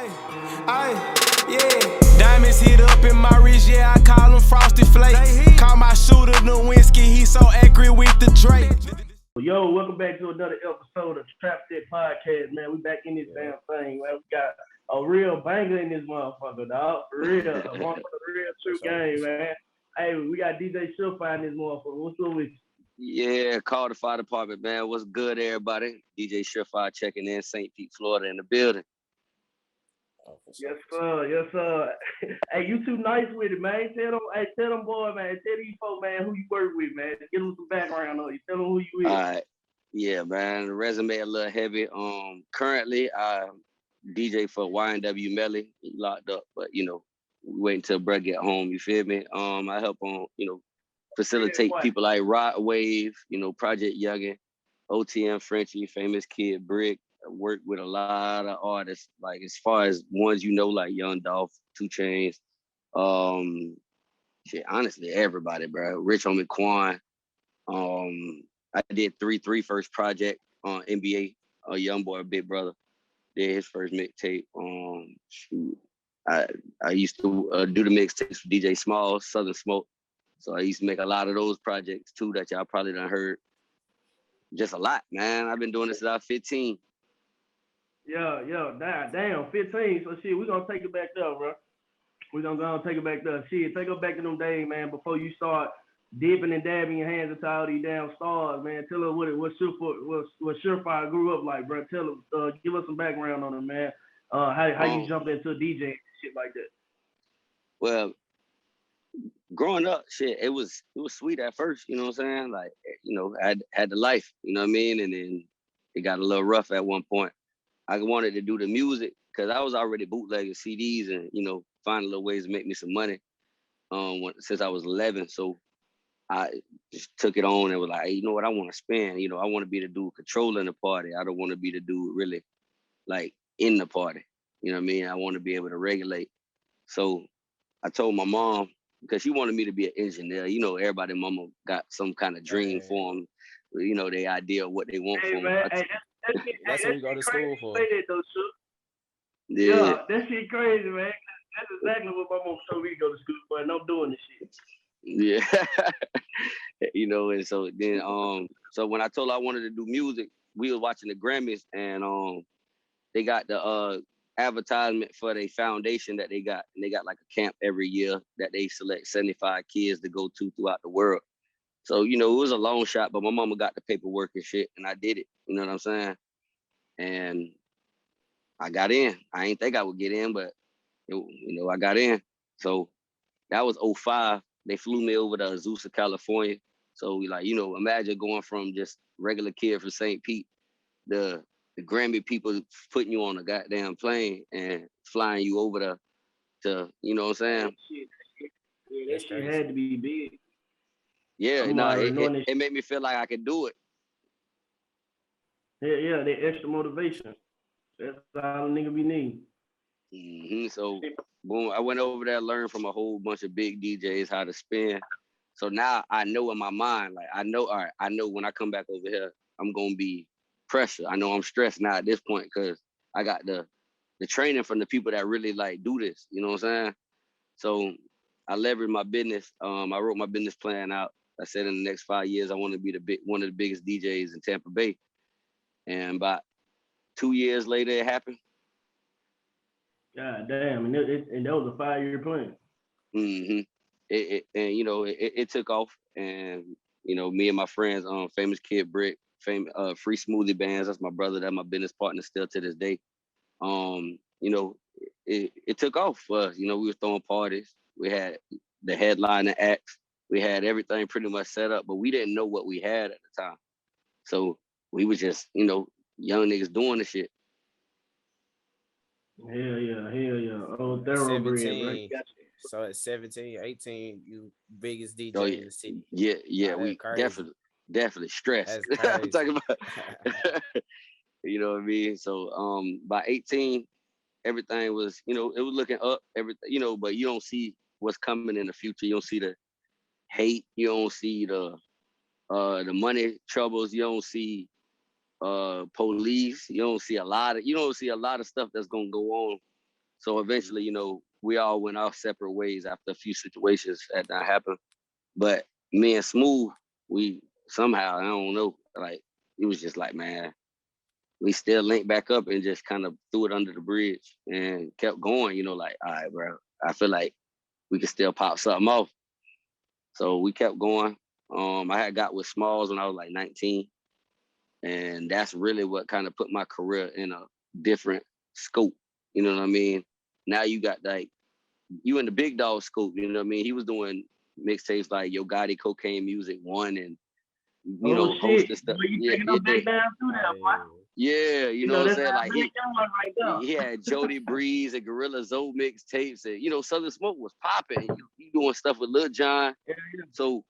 Yeah. Diamonds hit up in my wrist, yeah, I call them frosted flakes. Call my shooter Nowinski, he so accurate with the Drake. Yo, welcome back to another episode of TrapSet Podcast, man. We back in this damn thing, man. We got a real banger in this motherfucker, dog. For real. One for the real true game, man. Hey, we got DJ Shurfire in this motherfucker. What's up with you? Yeah, call the fire department, man. What's good, everybody? DJ Shurfire checking in, St. Pete, Florida, in the building. Yes, sir. Yes, sir. Hey, you too nice with it, man. Tell them boy, man. Tell these folks, man, who you work with, man. Give them some background on you. Tell them who you is. All right. Yeah, man. The resume a little heavy. Currently, I DJ for YNW MELLY. He locked up, but we wait until Brett get home. You feel me? I help on facilitate people like Rod Wave, Project Youngin, OTM Frenchie, Famous Kid Brick. I work with a lot of artists, like as far as ones like Young Dolph, 2 Chainz, honestly, everybody, bro. Rich Homie Quan. I did 3-3 first project on NBA, a young boy, big brother. Did his first mixtape. I used to do the mixtapes for DJ Small, Southern Smoke. So I used to make a lot of those projects too that y'all probably done heard. Just a lot, man. I've been doing this since I was 15. Yeah, damn, 15. So shit, we're gonna take it back there, bro. We're gonna go and take it back there. Shit, take us back to them days, man, before you start dipping and dabbing your hands into all these damn stars, man. Tell us what Shurfire grew up like, bro. Tell us, give us some background on it, man. How you jumped into DJ and shit like that. Well, growing up, shit, it was sweet at first, you know what I'm saying? Like, I had the life, you know what I mean? And then it got a little rough at one point. I wanted to do the music because I was already bootlegging CDs and, finding little ways to make me some money since I was 11. So I just took it on and was like, hey, you know what, I want to spend. I want to be the dude controlling the party. I don't want to be the dude really like in the party. You know what I mean? I want to be able to regulate. So I told my mom, because she wanted me to be an engineer. Everybody mama got some kind of dream for them. Their idea of what they want from them. That's what we go to school for. Yeah, that shit crazy, man. That's exactly what my mom told me to go to school for, and I'm doing this shit. Yeah. And so then so when I told her I wanted to do music, we was watching the Grammys and they got the advertisement for their foundation that they got. And they got like a camp every year that they select 75 kids to go to throughout the world. So, it was a long shot, but my mama got the paperwork and shit, and I did it. You know what I'm saying? And I got in. I ain't think I would get in, but, I got in. So that was 2005. They flew me over to Azusa, California. So we imagine going from just regular kid from St. Pete, the Grammy people putting you on a goddamn plane and flying you over to you know what I'm saying? Yeah, that shit had to be big. Yeah, it made me feel like I could do it. Yeah, the extra motivation. That's all a nigga be needing. Mm-hmm. So, boom, I went over there, learned from a whole bunch of big DJs how to spin. So now I know in my mind, like I know when I come back over here, I'm gonna be pressure. I know I'm stressed now at this point because I got the training from the people that really like do this. You know what I'm saying? So I leveraged my business. I wrote my business plan out. I said in the next 5 years, I want to be one of the biggest DJs in Tampa Bay. And about 2 years later, it happened. God damn, and that was a 5-year plan. Mm-hmm. It took off, and me and my friends, Famous Kid Brick, Free Smoothie Bands. That's my brother. That's my business partner still to this day. It took off for us. We was throwing parties. We had the headliner acts. We had everything pretty much set up, but we didn't know what we had at the time. So we was just, young niggas doing the shit. Hell yeah. Oh, thoroughbred, right? So at 17, 18, you biggest DJ in the city. Yeah, we definitely stressed. I'm talking about, you know what I mean? So by 18, everything was, it was looking up, everything, but you don't see what's coming in the future. You don't see the hate, you don't see the money troubles, you don't see police, you don't see a lot of stuff that's gonna go on So eventually, you know, we all went our separate ways after a few situations that happened. But me and Smooth, we somehow, I don't know, like it was just like, man, we still linked back up and just kind of threw it under the bridge and kept going, you know, like, all right, bro, I feel like we could still pop something off. So we kept going. I had got with Smalls when I was like 19. And that's really what kind of put my career in a different scope. You know what I mean? Now you got like, you in the big dog scope, you know what I mean? He was doing mixtapes like Yo Gotti, Cocaine Music 1 and, you know, hosting stuff. Well, you taking them back down through that, boy. Yeah, you know what I'm saying? Like right he had Jody Breeze and Gorilla Zoe mixtapes, and you know Southern Smoke was popping. You doing stuff with Lil Jon, so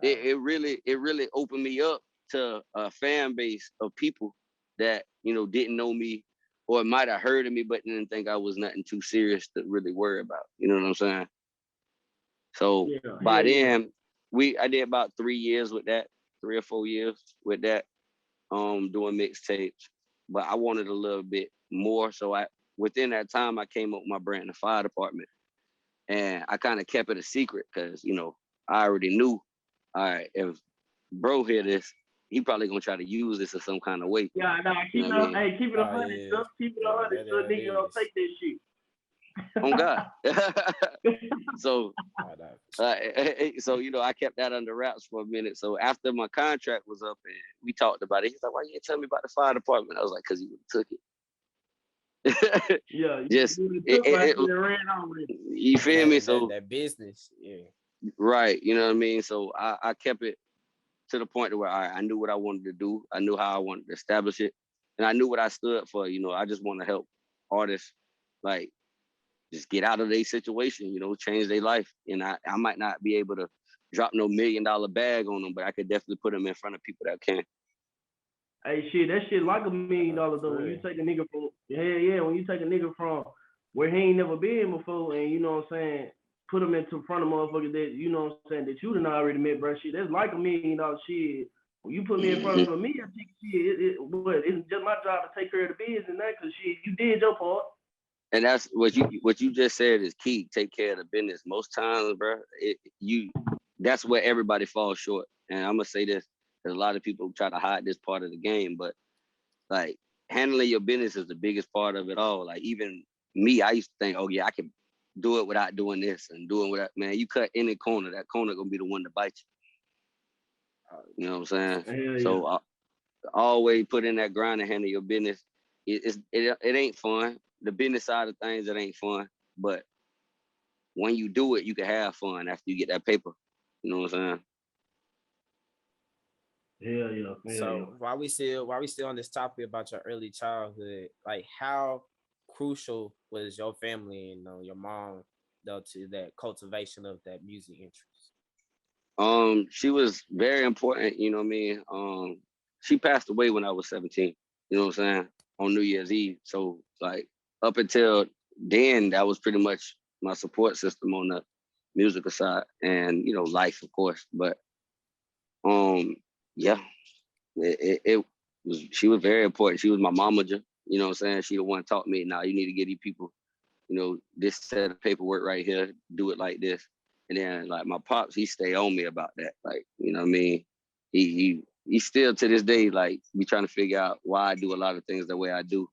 it really opened me up to a fan base of people that you know didn't know me or might have heard of me, but didn't think I was nothing too serious to really worry about. You know what I'm saying? So by then, I did about 3 years with that, 3 or 4 years with that, doing mixtapes. But I wanted a little bit more. So within that time I came up with my brand, the fire department. And I kind of kept it a secret because, you know, I already knew, all right, if bro hear this, he probably gonna try to use this in some kind of way. Yeah, nah, keep it 100, keep it 100, keep it 100, so nigga don't take this shit. On God. So, so you know, I kept that under wraps for a minute. So after my contract was up and we talked about it, he's like, "Why you didn't tell me about the fire department?" I was like, "Cause he would have took it." Just ran on with it. You feel me? So that business, right. You know what I mean? So I kept it to the point where I knew what I wanted to do. I knew how I wanted to establish it, and I knew what I stood for. You know, I just want to help artists like just get out of their situation, you know, change their life. And I might not be able to drop no $1 million bag on them, but I could definitely put them in front of people that can. Hey, shit, that shit like $1 million though. When you take a nigga from, when you take a nigga from where he ain't never been before, and you know what I'm saying, put him into front of motherfuckers that, you know what I'm saying, that you done already met, bro. Shit, that's like $1 million shit. When you put me in front of me, I think shit, it's just my job to take care of the business and that, cause shit, you did your part. And that's what you just said is key. Take care of the business. Most times, bro, that's where everybody falls short. And I'm gonna say this, because a lot of people try to hide this part of the game, but like handling your business is the biggest part of it all. Like even me, I used to think, oh yeah, I can do it without doing this and doing without. Man, you cut any corner, that corner gonna be the one to bite you. You know what I'm saying? So I always put in that grind and handle your business. It ain't fun. The business side of things, it ain't fun. But when you do it, you can have fun after you get that paper. You know what I'm saying? So while we still on this topic about your early childhood, like how crucial was your family and your mom though to that cultivation of that music interest? She was very important, you know what I mean? She passed away when I was 17, you know what I'm saying? On New Year's Eve. So like up until then, that was pretty much my support system on the musical side and, you know, life, of course. But yeah, it was, she was very important. She was my momager, you know what I'm saying? She the one taught me, now you need to get these people, you know, this set of paperwork right here, do it like this. And then like my pops, he stay on me about that. Like, you know what I mean? He still to this day, like be trying to figure out why I do a lot of things the way I do.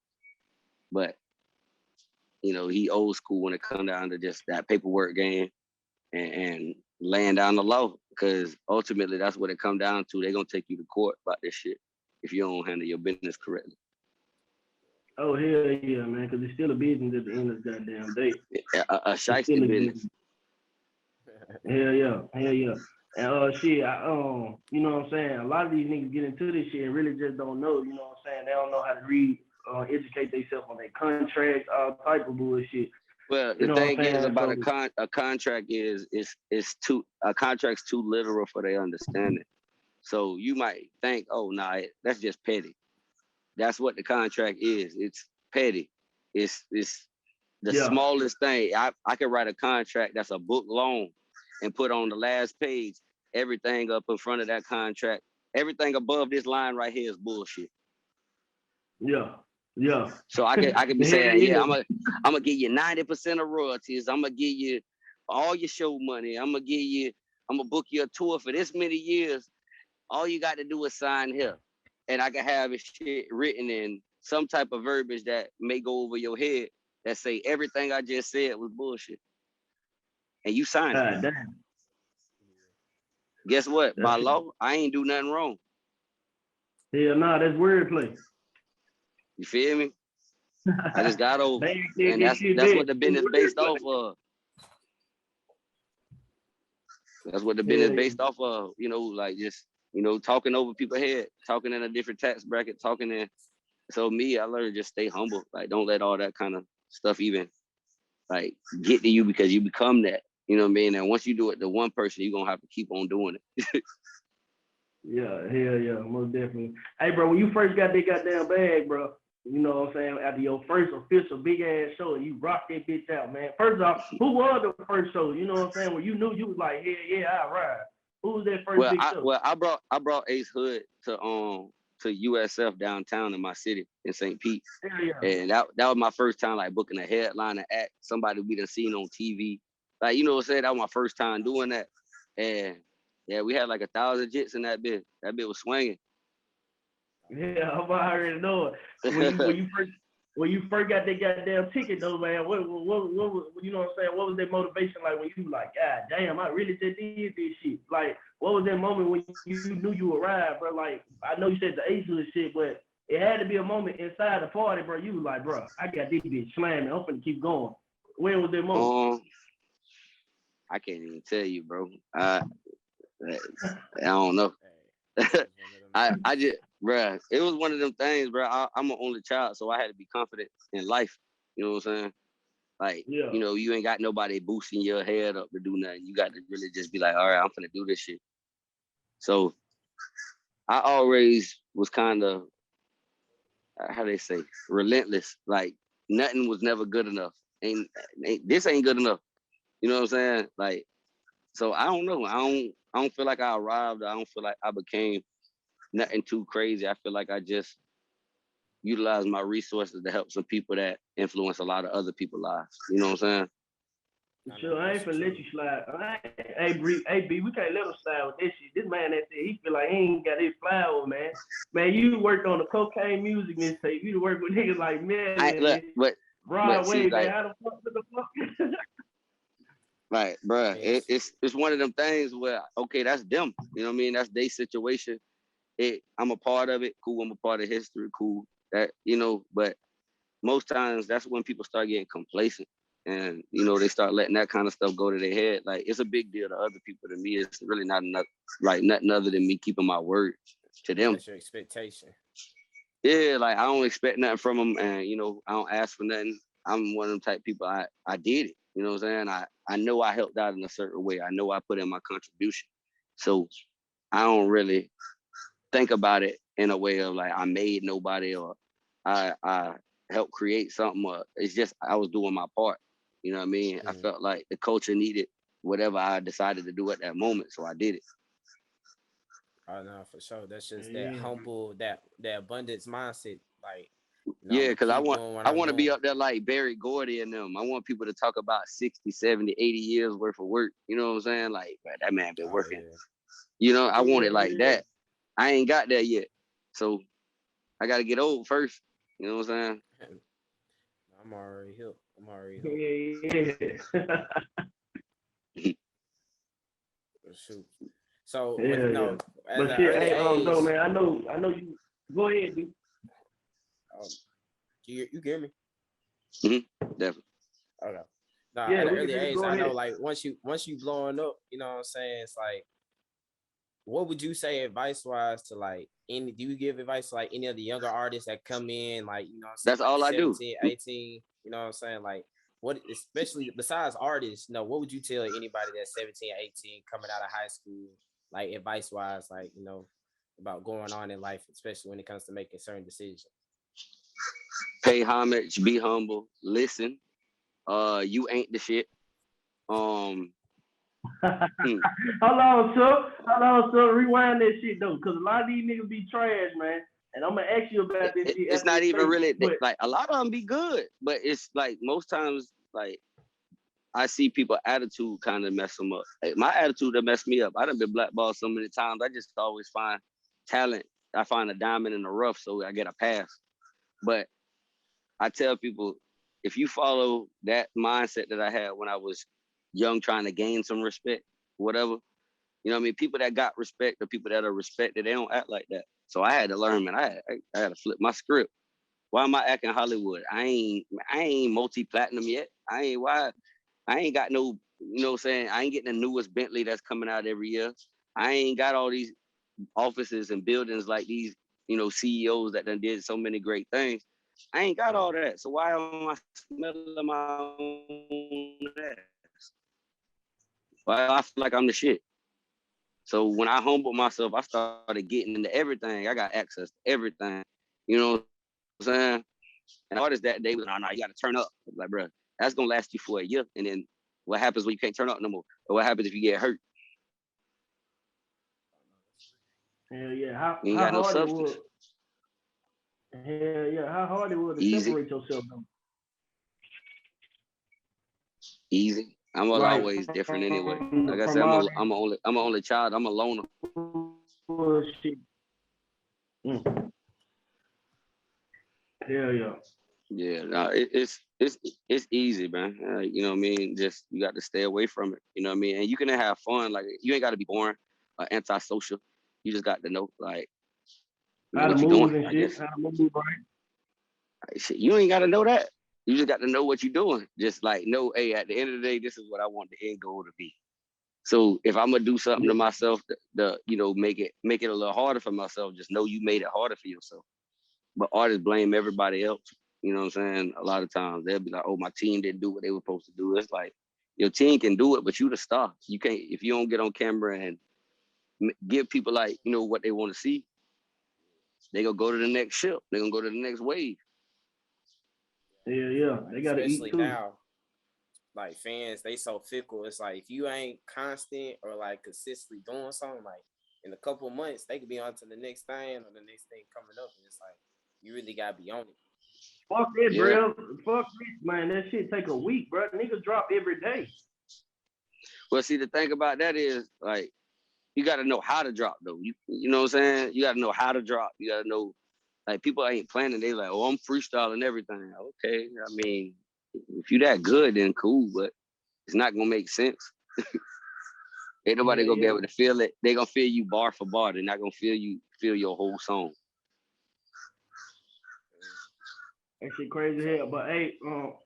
But, you know, he old school when it comes down to just that paperwork game and laying down the law. Because ultimately that's what it come down to. They're gonna take you to court about this shit if you don't handle your business correctly. Oh hell yeah, man! Because it's still a business at the end of the goddamn day. A shiesty business. Hell yeah. And shit, you know what I'm saying? A lot of these niggas get into this shit and really just don't know. You know what I'm saying? They don't know how to read, educate themselves on their contracts, all type of bullshit. Well, the thing is about a contract is a contract's too literal for their understanding. So you might think, oh, nah, that's just petty. That's what the contract is. It's petty. It's the smallest thing. I could write a contract that's a book long and put on the last page everything up in front of that contract. Everything above this line right here is bullshit. Yeah. Yeah. So I could be Yeah, saying, yeah. yeah, I'm gonna give you 90% of royalties. I'm gonna give you all your show money. I'm gonna book you a tour for this many years. All you got to do is sign here, and I can have it shit written in some type of verbiage that may go over your head that say everything I just said was bullshit, and you sign it. God damn. Guess what? By That's law, I ain't do nothing wrong. hell nah, that's wordplay. You feel me? I just got over, They can't and get shit that's back. what the business based off of. That's what the business Yeah, based off of. You know, like just talking over people's head, talking in a different tax bracket, talking in. So me, I learned just stay humble. Like don't let all that kind of stuff even like get to you because you become that. You know what I mean? And once you do it to one person, you're gonna have to keep on doing it. yeah, hell yeah, most definitely. Hey, bro, when you first got that goddamn bag, bro, you know what I'm saying? After your first official big ass show, you rocked that bitch out, man. First off, who was the first show? You know what I'm saying? Where you knew you was like, yeah, I ride. Who was that first big show? I brought Ace Hood to USF downtown in my city in St. Pete. Yeah. And that was my first time like booking a headliner act, somebody we done seen on TV. Like, you know what I'm saying? That was my first time doing that. And yeah, we had like 1,000 jits in that bit. That bit was swinging. Yeah, I already know it. When you first got that goddamn ticket though, man, what you know what I'm saying? What was that motivation like when you like, God damn, I really just did this shit? Like, what was that moment when you knew you arrived, bro? Like, I know you said the Ace Hood shit, but it had to be a moment inside the party, bro. You was like, bro, I got this bitch slamming. I'm finna keep going. When was that moment? I can't even tell you, bro. I don't know. I just, bruh, it was one of them things, bruh. I'm an only child, so I had to be confident in life. You know what I'm saying? Like, Yeah. You ain't got nobody boosting your head up to do nothing. You got to really just be like, all right, I'm finna do this shit. So I always was kind of, how they say, relentless. Like nothing was never good enough. This ain't good enough. You know what I'm saying? Like, so I don't know. I don't feel like I arrived. I don't feel like I became nothing too crazy. I feel like I just utilized my resources to help some people that influence a lot of other people's lives. You know what I'm saying? Sure, I ain't finna let you slide. Hey, B, we can't let him slide with this shit. This man that said he feel like he ain't got his flower, man. Man, you worked on the cocaine music mixtape. You worked with niggas like Melly, Broadway, man. How the fuck? Right, bro. It's one of them things where okay, that's them. You know what I mean? That's their situation. I'm a part of it. Cool. I'm a part of history. Cool. That but most times that's when people start getting complacent, and they start letting that kind of stuff go to their head. Like it's a big deal to other people. To me, it's really not enough. Like nothing other than me keeping my word to them. That's your expectation. Yeah, like I don't expect nothing from them, and I don't ask for nothing. I'm one of them type people. I did it. You know what I'm saying? I know I helped out in a certain way. I know I put in my contribution. So I don't really think about it in a way of like I made nobody or I helped create something. Or it's just I was doing my part. You know what I mean? I felt like the culture needed whatever I decided to do at that moment, so I did it. Oh no, for sure. That's just that humble, that abundance mindset. Like, yeah, because I want to be doing. up there like Barry Gordy and them. I want people to talk about 60, 70, 80 years worth of work. You know what I'm saying? Like, man, that man been working. Yeah. I want it like that. I ain't got that yet. So I got to get old first. You know what I'm saying? I'm already here. Yeah. Shoot. So, but shit, hey, no, man, I know you. Go ahead, dude. You hear me? Mm-hmm. Definitely. Okay. Nah, at an early age, I know, like once you blowing up, you know what I'm saying? It's like, what would you say advice wise to like do you give advice to like any of the younger artists that come in, like, you know what I'm saying? That's all I do. 18, you know what I'm saying? Like, what, especially besides artists, what would you tell anybody that's 17, 18 coming out of high school, like advice wise, like, about going on in life, especially when it comes to making certain decisions? Pay homage, be humble, listen. You ain't the shit. Hold on, sir. Rewind that shit though, cause a lot of these niggas be trash, man. And I'm gonna ask you about this shit. It's not even really but like a lot of them be good, but it's like most times like I see people attitude kind of mess them up. Like, my attitude that messed me up. I done been blackballed so many times. I just always find talent. I find a diamond in the rough, so I get a pass. But I tell people, if you follow that mindset that I had when I was young, trying to gain some respect, whatever, you know what I mean? People that got respect, the people that are respected, they don't act like that. So I had to learn, man. I had to flip my script. Why am I acting Hollywood? I ain't multi-platinum yet. I ain't got no, you know what I'm saying? I ain't getting the newest Bentley that's coming out every year. I ain't got all these offices and buildings like these, you know, CEOs that done did so many great things. I ain't got all that. So why am I smelling my own ass? Why I feel like I'm the shit? So when I humbled myself, I started getting into everything. I got access to everything. You know what I'm saying? And artists that day was, no, you got to turn up. Like, bro, that's going to last you for a year. And then what happens when you can't turn up no more? Or what happens if you get hurt? Hell yeah. How got no hard substance. it was. Hell yeah. How hard it was to Easy. separate yourself though? Easy. I'm always different anyway. Like I said, I'm an only child. I'm a loner. Shit. Hell yeah. Yeah, no, it's easy, man. You know what I mean? Just you got to stay away from it. You know what I mean? And you can have fun. Like you ain't got to be boring or antisocial. You just got to know, like, How to what you move doing. and shit. How to move right. Shit, you ain't got to know that. You just got to know what you're doing. Just like know, hey, at the end of the day, this is what I want the end goal to be. So if I'm gonna do something to myself, you know, make it a little harder for myself, just know you made it harder for yourself. But artists blame everybody else. You know what I'm saying? A lot of times they'll be like, oh, my team didn't do what they were supposed to do. It's like your team can do it, but you the star. You can't, if you don't get on camera and give people like, you know, what they want to see, they gonna go to the next ship. They're gonna go to the next wave. Yeah. They gotta especially eat too. now. Like fans, they so fickle. It's like if you ain't constant or like consistently doing something, like in a couple of months, they could be on to the next thing or the next thing coming up. And it's like you really gotta be on it. Fuck it, bro. Fuck this, man. That shit take a week, bro. Niggas drop every day. Well, see, the thing about that is like you gotta know how to drop though. You know what I'm saying? You gotta know how to drop. You gotta know, like, people ain't planning. They like, oh, I'm freestyling everything. Okay, I mean, if you that good, then cool, but it's not gonna make sense. Ain't nobody gonna be able to feel it. They gonna feel you bar for bar. They're not gonna feel your whole song. That shit crazy hell. But hey,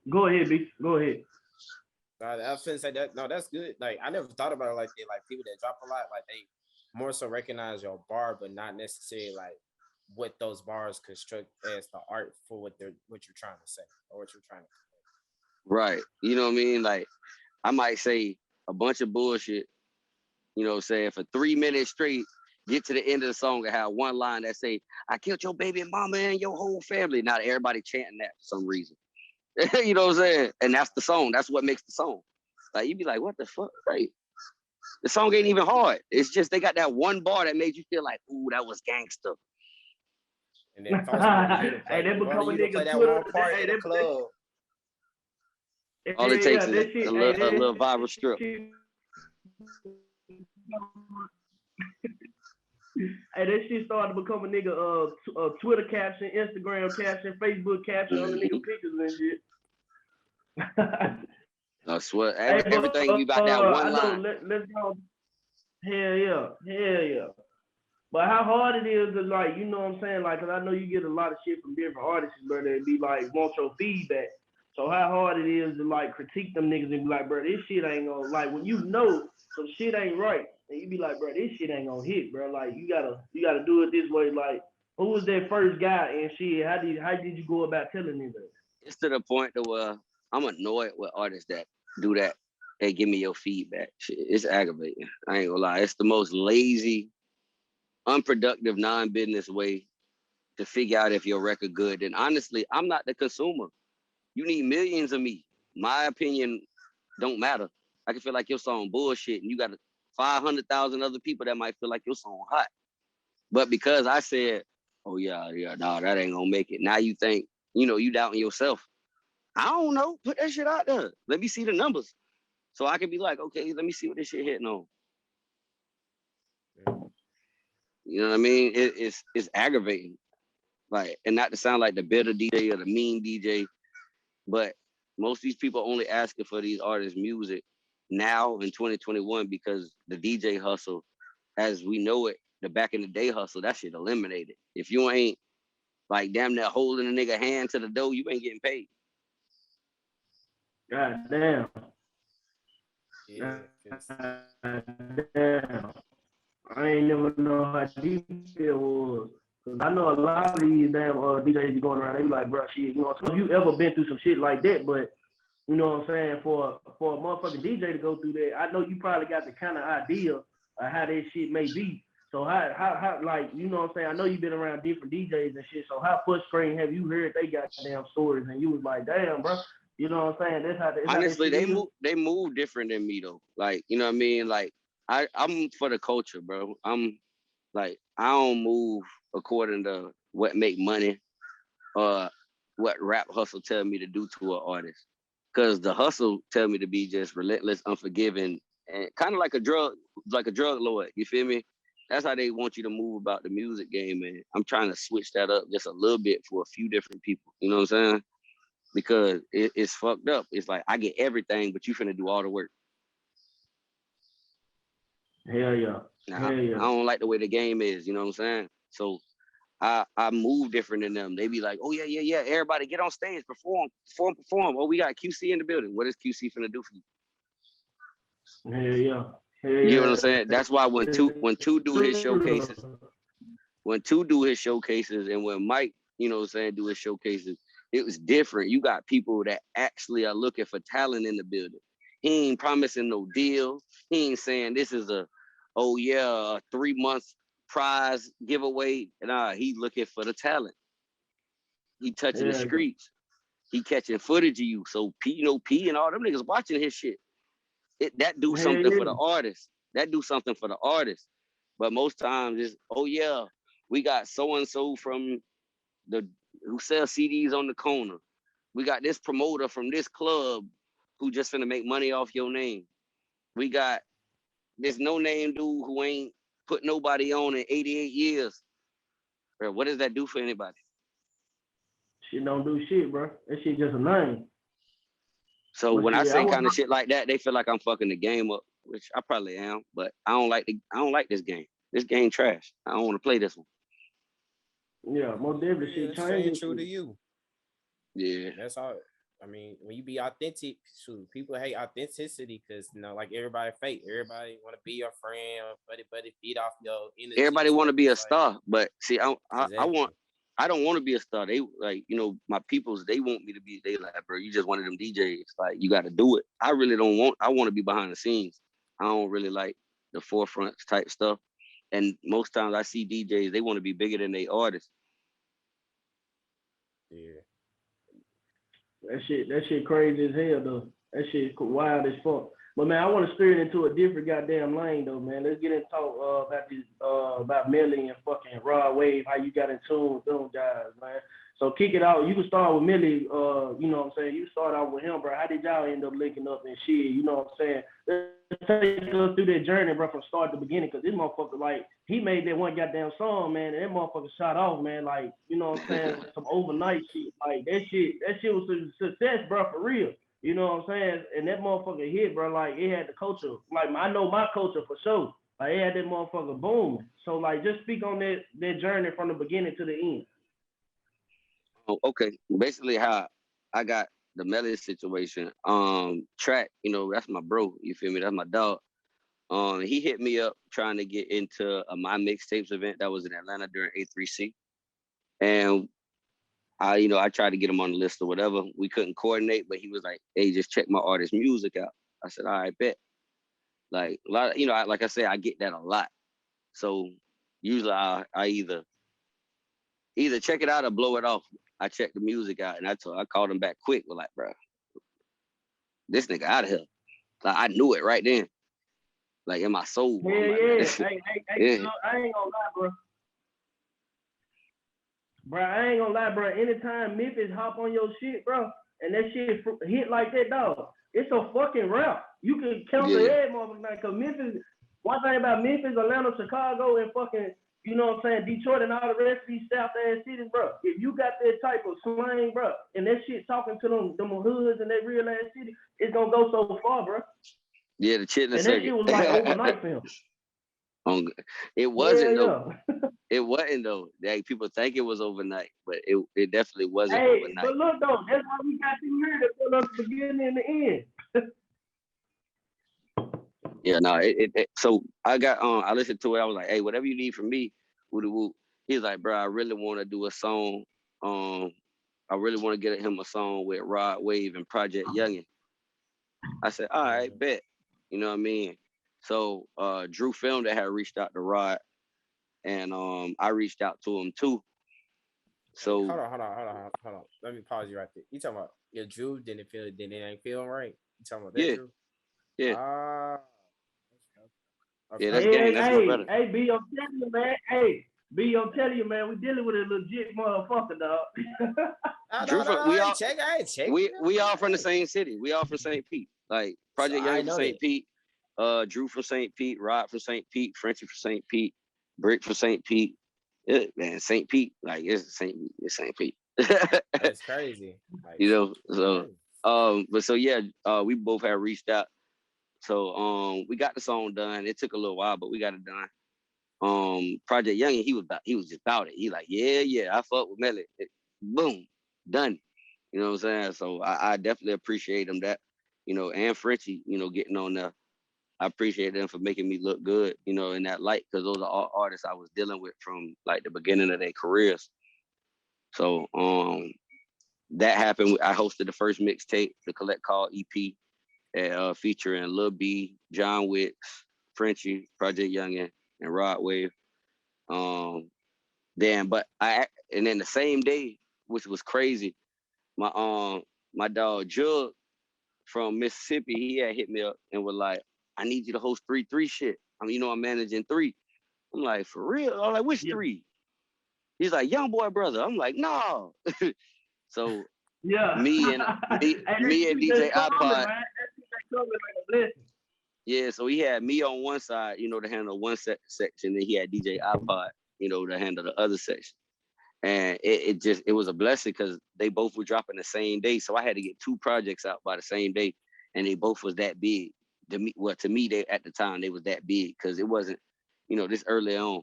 go ahead, B. Go ahead. I was finna say that. No, that's good. Like I never thought about it like that. Like people that drop a lot, like they more so recognize your bar, but not necessarily like what those bars construct as the art for what you're trying to say or what you're trying to. Right. You know what I mean? Like I might say a bunch of bullshit, you know what I'm saying, for 3 minutes straight, get to the end of the song and have one line that say, I killed your baby mama and your whole family. Not everybody chanting that for some reason. You know what I'm saying? And that's the song. That's what makes the song. Like, you'd be like, what the fuck? Right. The song ain't even hard. It's just they got that one bar that made you feel like, ooh, that was gangster. And then hey, they become a nigga that one part in the club. All it takes is a little viral strip. Hey, that shit started to become a nigga Twitter caption, Instagram caption, Facebook caption on the nigga pictures and shit. I swear, everything we got that one line. Let's go. Hell yeah. But how hard it is to, like, you know what I'm saying? Like, cause I know you get a lot of shit from different artists, bro, that be like, want your feedback. So how hard it is to, like, critique them niggas and be like, bro, this shit ain't gonna, like, when you know some shit ain't right, and you be like, bro, this shit ain't gonna hit, bro. Like, you gotta do it this way. Like, who was that first guy and shit? How did you go about telling me that? It's to the point to where I'm annoyed with artists that do that. Hey, give me your feedback. Shit, it's aggravating. I ain't gonna lie. It's the most lazy, unproductive, non-business way to figure out if your record good. And honestly, I'm not the consumer. You need millions of me. My opinion don't matter. I can feel like your song bullshit, and you got 500,000 other people that might feel like your song hot. But because I said, oh yeah, no, that ain't gonna make it. Now you think, you doubting yourself. I don't know. Put that shit out there. Let me see the numbers. So I can be like, okay, let me see what this shit hitting on. You know what I mean? It's aggravating. Like, and not to sound like the bitter DJ or the mean DJ, but most of these people only asking for these artists' music now in 2021 because the DJ hustle, as we know it, the back in the day hustle, that shit eliminated. If you ain't like damn near holding a nigga hand to the door, you ain't getting paid. God damn. Yeah. Damn. I ain't never know how deep it was. Cause I know a lot of these damn DJs be going around, they be like, bro, shit, so you ever been through some shit like that, but you know what I'm saying, for a motherfucking DJ to go through that, I know you probably got the kind of idea of how that shit may be. So how like, you know what I'm saying, I know you've been around different DJs and shit, so how frustrating have you heard they got damn stories and you was like, damn, bro, you know what I'm saying, that's how Honestly, how they move different than me though. Like, you know what I mean? Like I'm for the culture, bro. I'm like, I don't move according to what make money or what rap hustle tell me to do to an artist. Cause the hustle tell me to be just relentless, unforgiving, and kind of like a drug lord. You feel me? That's how they want you to move about the music game, man. I'm trying to switch that up just a little bit for a few different people. You know what I'm saying? Because it's fucked up. It's like I get everything, but you finna do all the work. Hell yeah. Now, Hell yeah. I don't like the way the game is. You know what I'm saying? So I move different than them. They be like, oh yeah. Everybody get on stage, perform. Oh, we got QC in the building. What is QC finna do for you? Hell yeah. Hell You get what yeah. I'm saying? That's why when two do his showcases, and when Mike, you know what I'm saying, do his showcases, it was different. You got people that actually are looking for talent in the building. He ain't promising no deal. He ain't saying this is a 3-month prize giveaway. Nah, he looking for the talent. He touching the streets. He catching footage of you. So P and all them niggas watching his shit. That do something for the artist. That do something for the artist. But most times it's, we got so and so from who sells CDs on the corner. We got this promoter from this club who just finna make money off your name. We got this no-name dude who ain't put nobody on in 88 years. Bro, what does that do for anybody? Shit don't do shit, bro. That shit just a name. So when I say kind of shit like that, they feel like I'm fucking the game up, which I probably am, but I don't like this game. This game trash. I don't want to play this one. Yeah, more definitely shit staying true to you. Yeah. That's all. I mean, when you be authentic, shoot, people hate authenticity because like everybody fake. Everybody want to be your friend, buddy, feed off your energy. Everybody want to be a star, but see, I don't want to be a star. They like, my peoples, they want me to be. They like, bro, you just one of them DJs. Like, you got to do it. I really don't want. I want to be behind the scenes. I don't really like the forefront type stuff. And most times I see DJs, they want to be bigger than they artists. Yeah. That shit crazy as hell though. That shit wild as fuck. But man, I want to steer it into a different goddamn lane though, man. Let's get into talk about this about Melly and fucking Raw Wave, how you got in tune with them guys, man. So kick it out. You can start with Melly, you know what I'm saying? You start out with him, bro. How did y'all end up linking up and shit? You know what I'm saying? Let's take us through that journey, bro, from start to beginning, because this motherfucker, like, he made that one goddamn song, man, and that motherfucker shot off, man. Like, you know what I'm saying? Some overnight shit. Like, that shit was a success, bro, for real. You know what I'm saying? And that motherfucker hit, bro, like, it had the culture. Like, I know my culture for sure. Like, it had that motherfucker booming. So, like, just speak on that journey from the beginning to the end. Oh, okay. Basically, how I got the Melly situation. Track, that's my bro. You feel me? That's my dog. He hit me up trying to get into a My Mixtapes event that was in Atlanta during A3C, and I tried to get him on the list or whatever. We couldn't coordinate, but he was like, "Hey, just check my artist music out." I said, "All right, bet." Like a lot, like I said, I get that a lot. So usually I either check it out or blow it off. I checked the music out, and I called him back quick. We're like, bro, this nigga out of here. Like, I knew it right then. Like, in my soul. Yeah, like, yeah. Hey, I ain't gonna lie, bro. bro, I ain't gonna lie, bro. Anytime Memphis hop on your shit, bro, and that shit hit like that, dog, it's a fucking rap. You can count the head, motherfucker. Cause Memphis, one thing about Memphis, Atlanta, Chicago, and fucking, you know what I'm saying, Detroit and all the rest of these South ass cities, bro. If you got that type of slang, bro, and that shit talking to them hoods and that real ass city, it's gonna go so far, bro. Yeah, the chitlin and circuit. that shit was like overnight for him. It wasn't though. It wasn't though. Like, people think it was overnight, but it definitely wasn't overnight. But look though, that's why we got you here to tell us the beginning and the end. Yeah, no. So I got I listened to it. I was like, hey, whatever you need from me, woo woo. He's like, bro, I really want to do a song. I really want to get him a song with Rod Wave and Project Youngin. I said, all right, bet. You know what I mean? So Drew Film that had reached out to Rod, and I reached out to him too. So hold on. Let me pause you right there. You talking about your Drew didn't ain't feel right? You talking about that Drew? Yeah. Okay. Yeah, that's gang. That's my brother. Hey, B, I'm telling you, man. Hey, B, I'm telling you, man. We dealing with a legit motherfucker, dog. Drew, we all from the same city. city. We all from St. Pete. Like Project Young from St. Pete, Drew from St. Pete, Rod from St. Pete, Frenchie from St. Pete, Brick from St. Pete. Man, St. Pete, like it's St. Pete. That's crazy. Like, you know, so but so yeah, we both had reached out. So we got the song done. It took a little while, but we got it done. Project Young, he was just about it. He like, yeah, I fuck with Melly. Boom, done. You know what I'm saying? So I definitely appreciate him that, you know, and Frenchie, you know, getting on there. I appreciate them for making me look good, you know, in that light, because those are all artists I was dealing with from like the beginning of their careers. So that happened. I hosted the first mixtape, the Collect Call EP, featuring Lil B, John Wicks, Frenchie, Project Youngin, and Rod Wave. Then the same day, which was crazy, my dog Jug from Mississippi, he had hit me up and was like, I need you to host 3-3 shit. I mean, you know, I'm managing 3. I'm like, for real? I'm like, which 3? He's like, Young Boy Brother. I'm like, no. So me and DJ iPod. Yeah, so he had me on one side, you know, to handle one section, and he had DJ iPod, you know, to handle the other section. And it was a blessing because they both were dropping the same day. So I had to get 2 projects out by the same day, and they both was that big. To me, they at the time they was that big because it wasn't, you know, this early on.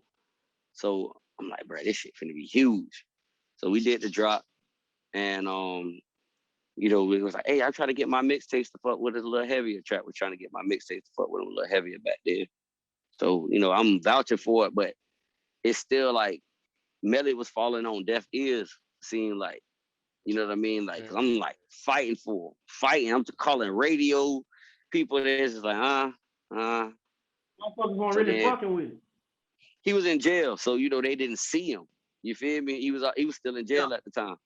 So I'm like, bro, this shit finna be huge. So we did the drop, and you know, we was like, hey, I try to get my mixtapes to fuck with it a little heavier. Trap was trying to get my mixtapes to fuck with them a little heavier back then. So, you know, I'm vouching for it, but it's still like Melly was falling on deaf ears, seeing like, you know what I mean? Like, cause I'm like fighting. I'm calling radio people. This is like, Motherfuckers weren't really fucking with it. He was in jail, so you know they didn't see him. You feel me? He was still in jail at the time.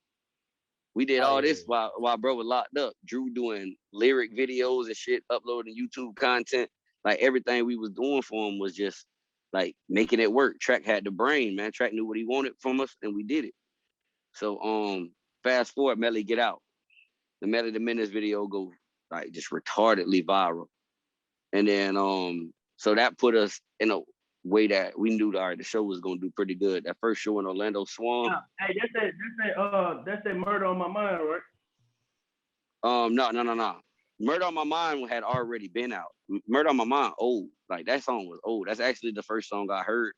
We did all this while bro was locked up. Drew doing lyric videos and shit, uploading YouTube content. Like everything we was doing for him was just like making it work. Track had the brain, man. Track knew what he wanted from us, and we did it. So fast forward, Melly Get Out. The Melly the Menace video go like just retardedly viral. And then so that put us in a way that we knew the show was gonna do pretty good. That first show in Orlando Swan. Yeah. Hey, that's that Murder on My Mind, right? No. Murder on My Mind had already been out. Murder on My Mind old. Like that song was old. That's actually the first song I heard.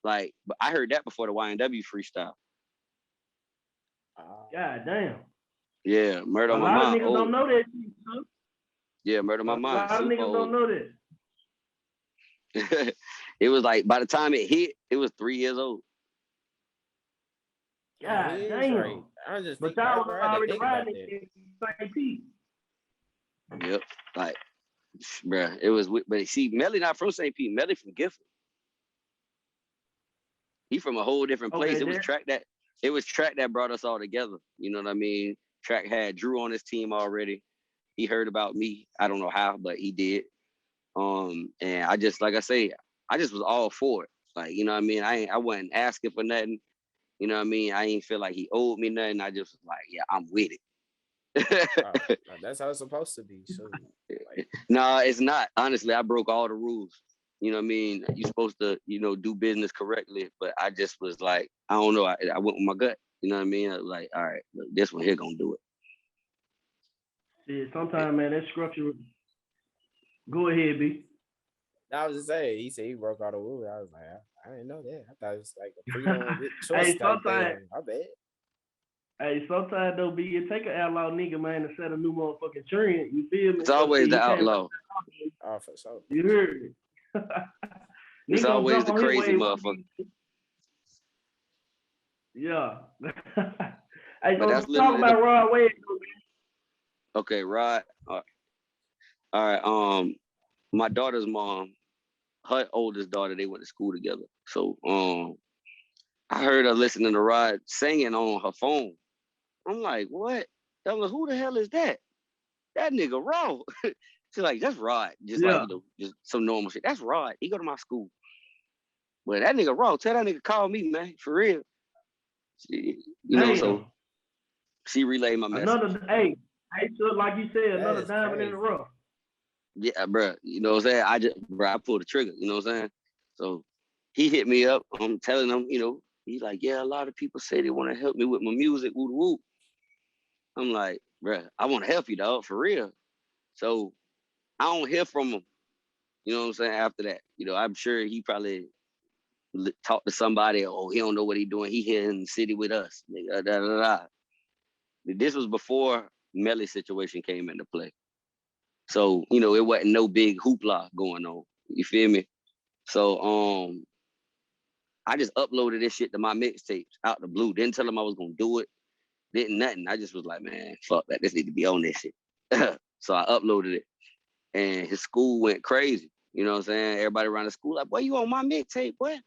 Like, but I heard that before the YNW freestyle. God damn. Yeah, Murder on My Mind. A lot of niggas don't know that shit, son. Yeah, Murder on My Mind. A lot of niggas don't know that. It was like by the time it hit, it was 3 years old. God damn. Right. I was just but y'all was already riding in St. Pete. Yep. Like, bruh, it was, but see, Melly not from St. Pete. Melly from Gifford. He from a whole different place. It was Track that brought us all together. You know what I mean? Track had Drew on his team already. He heard about me. I don't know how, but he did. And I just, like I say, I just was all for it. Like, you know what I mean? I wasn't asking for nothing. You know what I mean? I ain't feel like he owed me nothing. I just was like, yeah, I'm with it. That's how it's supposed to be. So, like, No, it's not. Honestly, I broke all the rules. You know what I mean? You're supposed to, do business correctly. But I just was like, I don't know. I went with my gut. You know what I mean? I was like, all right, look, this one here gonna do it. Yeah, sometimes, man, that structure. Go ahead, B. I was just saying, he said he broke all the rules. I was like, I didn't know that. I thought it was like a freedom with choice Hey, type sometimes, thing. My bad. sometimes though, B, it take an outlaw nigga, man, to set a new motherfucking trend. You feel me? It's So always shit, the he came. outlaw. Oh, for sure. You heard me. It's Nigga gonna always jump the on his crazy wave. motherfucker. Yeah. Hey, But so that's talk literally the about Rod Wave. okay, Rod. All right. My daughter's mom, her oldest daughter, they went to school together. So I heard her listening to Rod singing on her phone. I'm like, what? I'm like, who the hell is that? That nigga raw. She's like, that's Rod. Just like, Yeah. just some normal shit. That's Rod. He go to my school. But that nigga raw. Tell that nigga call me, man. For real. So Damn. she relayed my message. So like you said, That another is diamond in crazy. the rough. Yeah, bro. You know what I'm saying? I pulled the trigger. You know what I'm saying? So he hit me up. I'm telling him, he's like, yeah, a lot of people say they want to help me with my music. Woo woo. I'm like, bro, I want to help you, dog, for real. So I don't hear from him. You know what I'm saying? After that, I'm sure he probably talked to somebody. Oh, he don't know what he doing. He here in the city with us. Nigga, da, da, da. This was before Melly situation came into play. So, it wasn't no big hoopla going on. You feel me? So I just uploaded this shit to my mixtapes out the blue. Didn't tell him I was gonna do it. Didn't nothing. I just was like, man, fuck that. This need to be on this shit. So I uploaded it. And his school went crazy. You know what I'm saying? Everybody around the school like, boy, you on my mixtape, boy.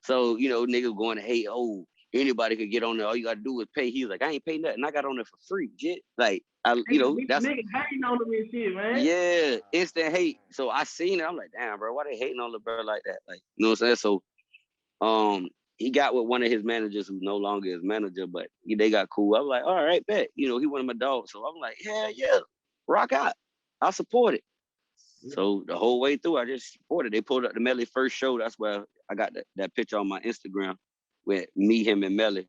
So, niggas going to hate, oh, anybody could get on there. All you gotta do is pay. He was like, I ain't pay nothing. I got on there for free, jit. Like, that's Niggas hating on him and shit, man. yeah, instant hate. So I seen it. I'm like, damn, bro, why they hating on the bro like that? Like, you know what I'm saying? So he got with one of his managers who no longer is manager, but they got cool. I was like, all right, bet. He one of my dogs. So I'm like, yeah, rock out. I support it. So the whole way through, I just supported. They pulled up the Melly first show. That's where I got that picture on my Instagram with me, him, and Melly.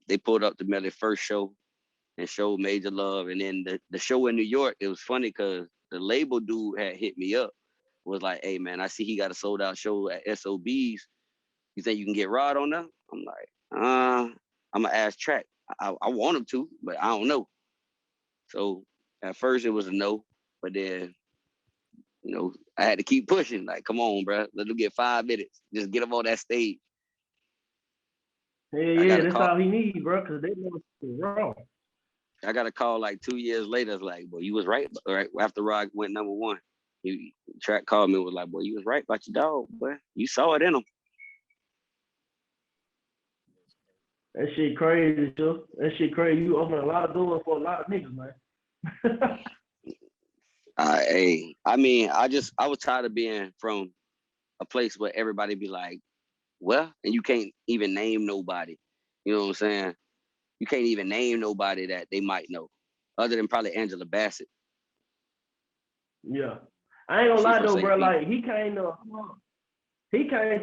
They pulled up the Melly first show and showed major love. And then the show in New York, it was funny because the label dude had hit me up, was like, hey man, I see he got a sold out show at SOB's. You think you can get Rod on there? I'm like, I'm gonna ask Track. I want him to, but I don't know. So at first it was a no, but then I had to keep pushing. Like, come on, bro, let him get 5 minutes. Just get him on that stage. Yeah, that's all he needs, bro, because they know it's wrong. I got a call like 2 years later. It's like, boy, you was right. Right after Rod went #1, Track called me and was like, boy, you was right about your dog, boy. You saw it in him. That shit crazy, too. That shit crazy. You open a lot of doors for a lot of niggas, man. I was tired of being from a place where everybody be like, well, and you can't even name nobody. You know what I'm saying? You can't even name nobody that they might know, other than probably Angela Bassett. Yeah. I ain't gonna She lie from though, St. bro. Pete. Like he came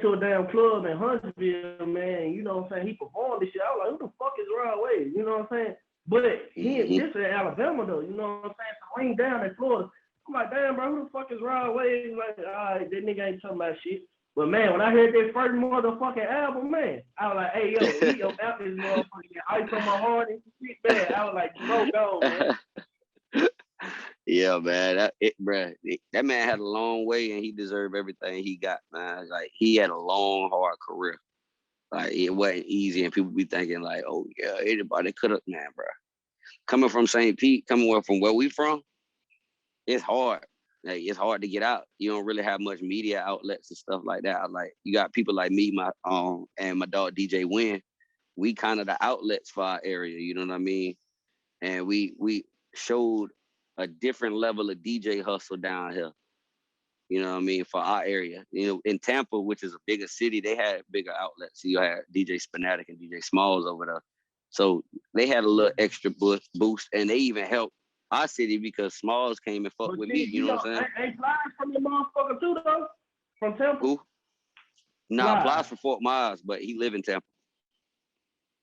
to a damn club in Huntsville, man. You know what I'm saying? He performed this shit. I was like, who the fuck is Rod Wave? You know what I'm saying? But this is Alabama though. You know what I'm saying? So I ain't down in Florida. I'm like, damn, bro, who the fuck is Rod Wave? Like, all right, that nigga ain't talking about shit. But man, when I heard that first motherfucking album, man, I was like, hey, yo, he about this motherfucking ice on my heart and shit, man. I was like, bro, go, man. Yeah, man. That man had a long way and he deserved everything he got, man. Like, he had a long, hard career. Like, it wasn't easy, and people be thinking like, oh yeah, anybody could have, man, bro. Coming from St. Pete, coming from where we from, it's hard. Like, it's hard to get out. You don't really have much media outlets and stuff like that. Like, you got people like me, and my dog DJ Win. We kind of the outlets for our area. You know what I mean? And we showed a different level of DJ hustle down here. You know what I mean? For our area, you know, in Tampa, which is a bigger city, they had bigger outlets. So you had DJ Spinatic and DJ Smalls over there. So they had a little extra boost, and they even helped our city because Smalls came and fucked with me. You know what I'm saying? Ain't Flies from the motherfucker too though? From Tampa? Who? Nah, Plies from Fort Myers, but he live in Tampa.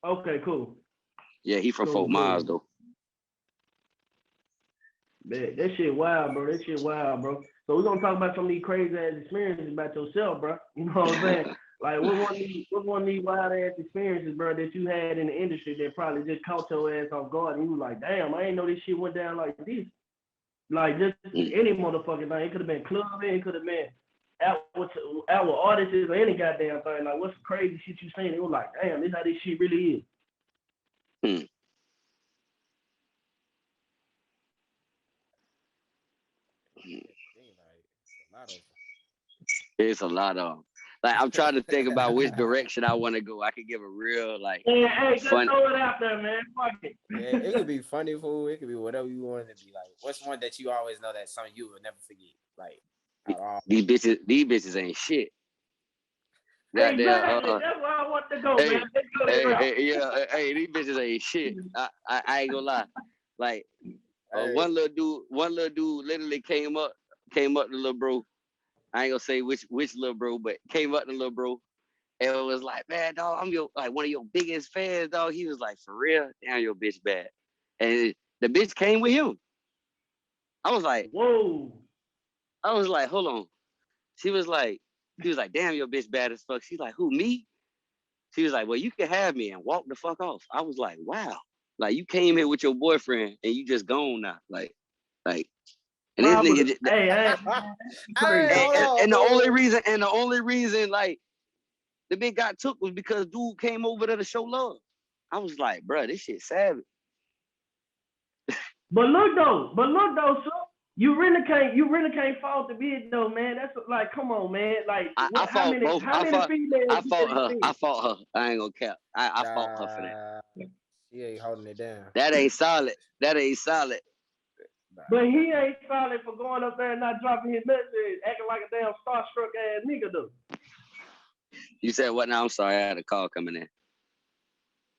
Okay, cool. Yeah, he from Fort Myers though. Man, that shit wild, bro. That shit wild, bro. So we're gonna talk about some of these crazy ass experiences about yourself, bro. You know what I'm saying? Like, what one of these wild ass experiences, bro, that you had in the industry that probably just caught your ass off guard, and you was like, damn, I ain't know this shit went down like this. Like, just any motherfucking thing. It could have been clubbing, it could have been out with artists or any goddamn thing. Like, what's the crazy shit you seen? It was like, damn, this how this shit really is. It's a lot of. Like, I'm trying to think about which direction I want to go. I could give a real like. Hey, just throw it out there, man. Fuck it. Yeah, it could be funny food. It could be whatever you want it to be. Like, what's one that you always know that something you will never forget? Like, these bitches ain't shit. Exactly. That's where I want to go, man. Hey, these bitches ain't shit. I ain't gonna lie. Like, one little dude literally came up to little bro. I ain't gonna say which little bro, but came up to little bro and it was like, man, dog, I'm one of your biggest fans, dog. He was like, for real? Damn, your bitch bad. And the bitch came with him. I was like, whoa. I was like, hold on. He was like, damn, your bitch bad as fuck. She's like, who, me? She was like, well, you can have me and walk the fuck off. I was like, wow. Like, you came here with your boyfriend and you just gone now. Like, and this nigga just, and the only reason, like, the bitch got took was because dude came over there to show love. I was like, bro, this shit savage. But look though, so you really can't fault the bitch though, man. That's like, come on, man. Like, I fought both. I fought her. I ain't gonna cap. I fought her for that. He ain't holding it down. That ain't solid. But he ain't solid for going up there and not dropping his message, acting like a damn starstruck ass nigga though. You said what now? I'm sorry, I had a call coming in.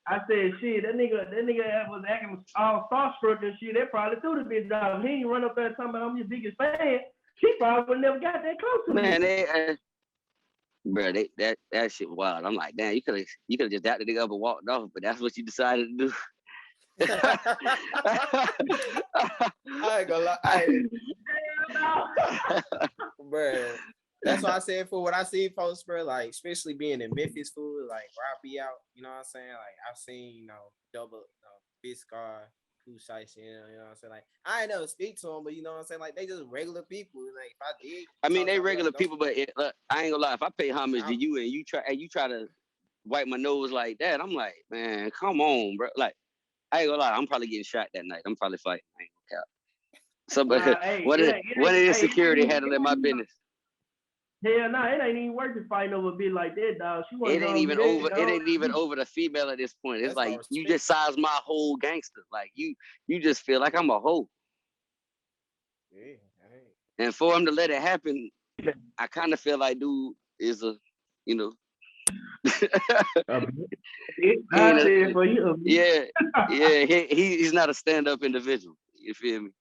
I said, shit, that nigga was acting all starstruck and shit. That probably threw the bitch out. He ain't run up there talking about I'm your biggest fan. She probably would never got that close to me. Man, bro, that shit wild. I'm like, damn, you could have just dapped the nigga up and walked off, but that's what you decided to do. I ain't gonna lie. Bro, that's why I said for what I see folks, bro, like, especially being in Memphis, food, like, where I be out, you know what I'm saying? Like, I've seen, double, Biscar, Pooh Shiesty, you know what I'm saying? Like, I ain't never speak to them, but you know what I'm saying? Like, they just regular people. Like, if I did, I mean, they regular people, but I ain't gonna lie. If I pay homage to you and you try to wipe my nose like that, I'm like, man, come on, bro. Like, I ain't gonna lie. I'm probably getting shot that night. I'm probably fighting. I ain't gonna cap. Somebody, what is security handling my business? Hell no, it ain't even worth it fighting over a bit like that, dog. It ain't even over the female at this point. It's like you just size my whole gangster. Like you just feel like I'm a hoe. Yeah, and for him to let it happen, I kind of feel like dude is a, you know. He's not a stand-up individual. You feel me?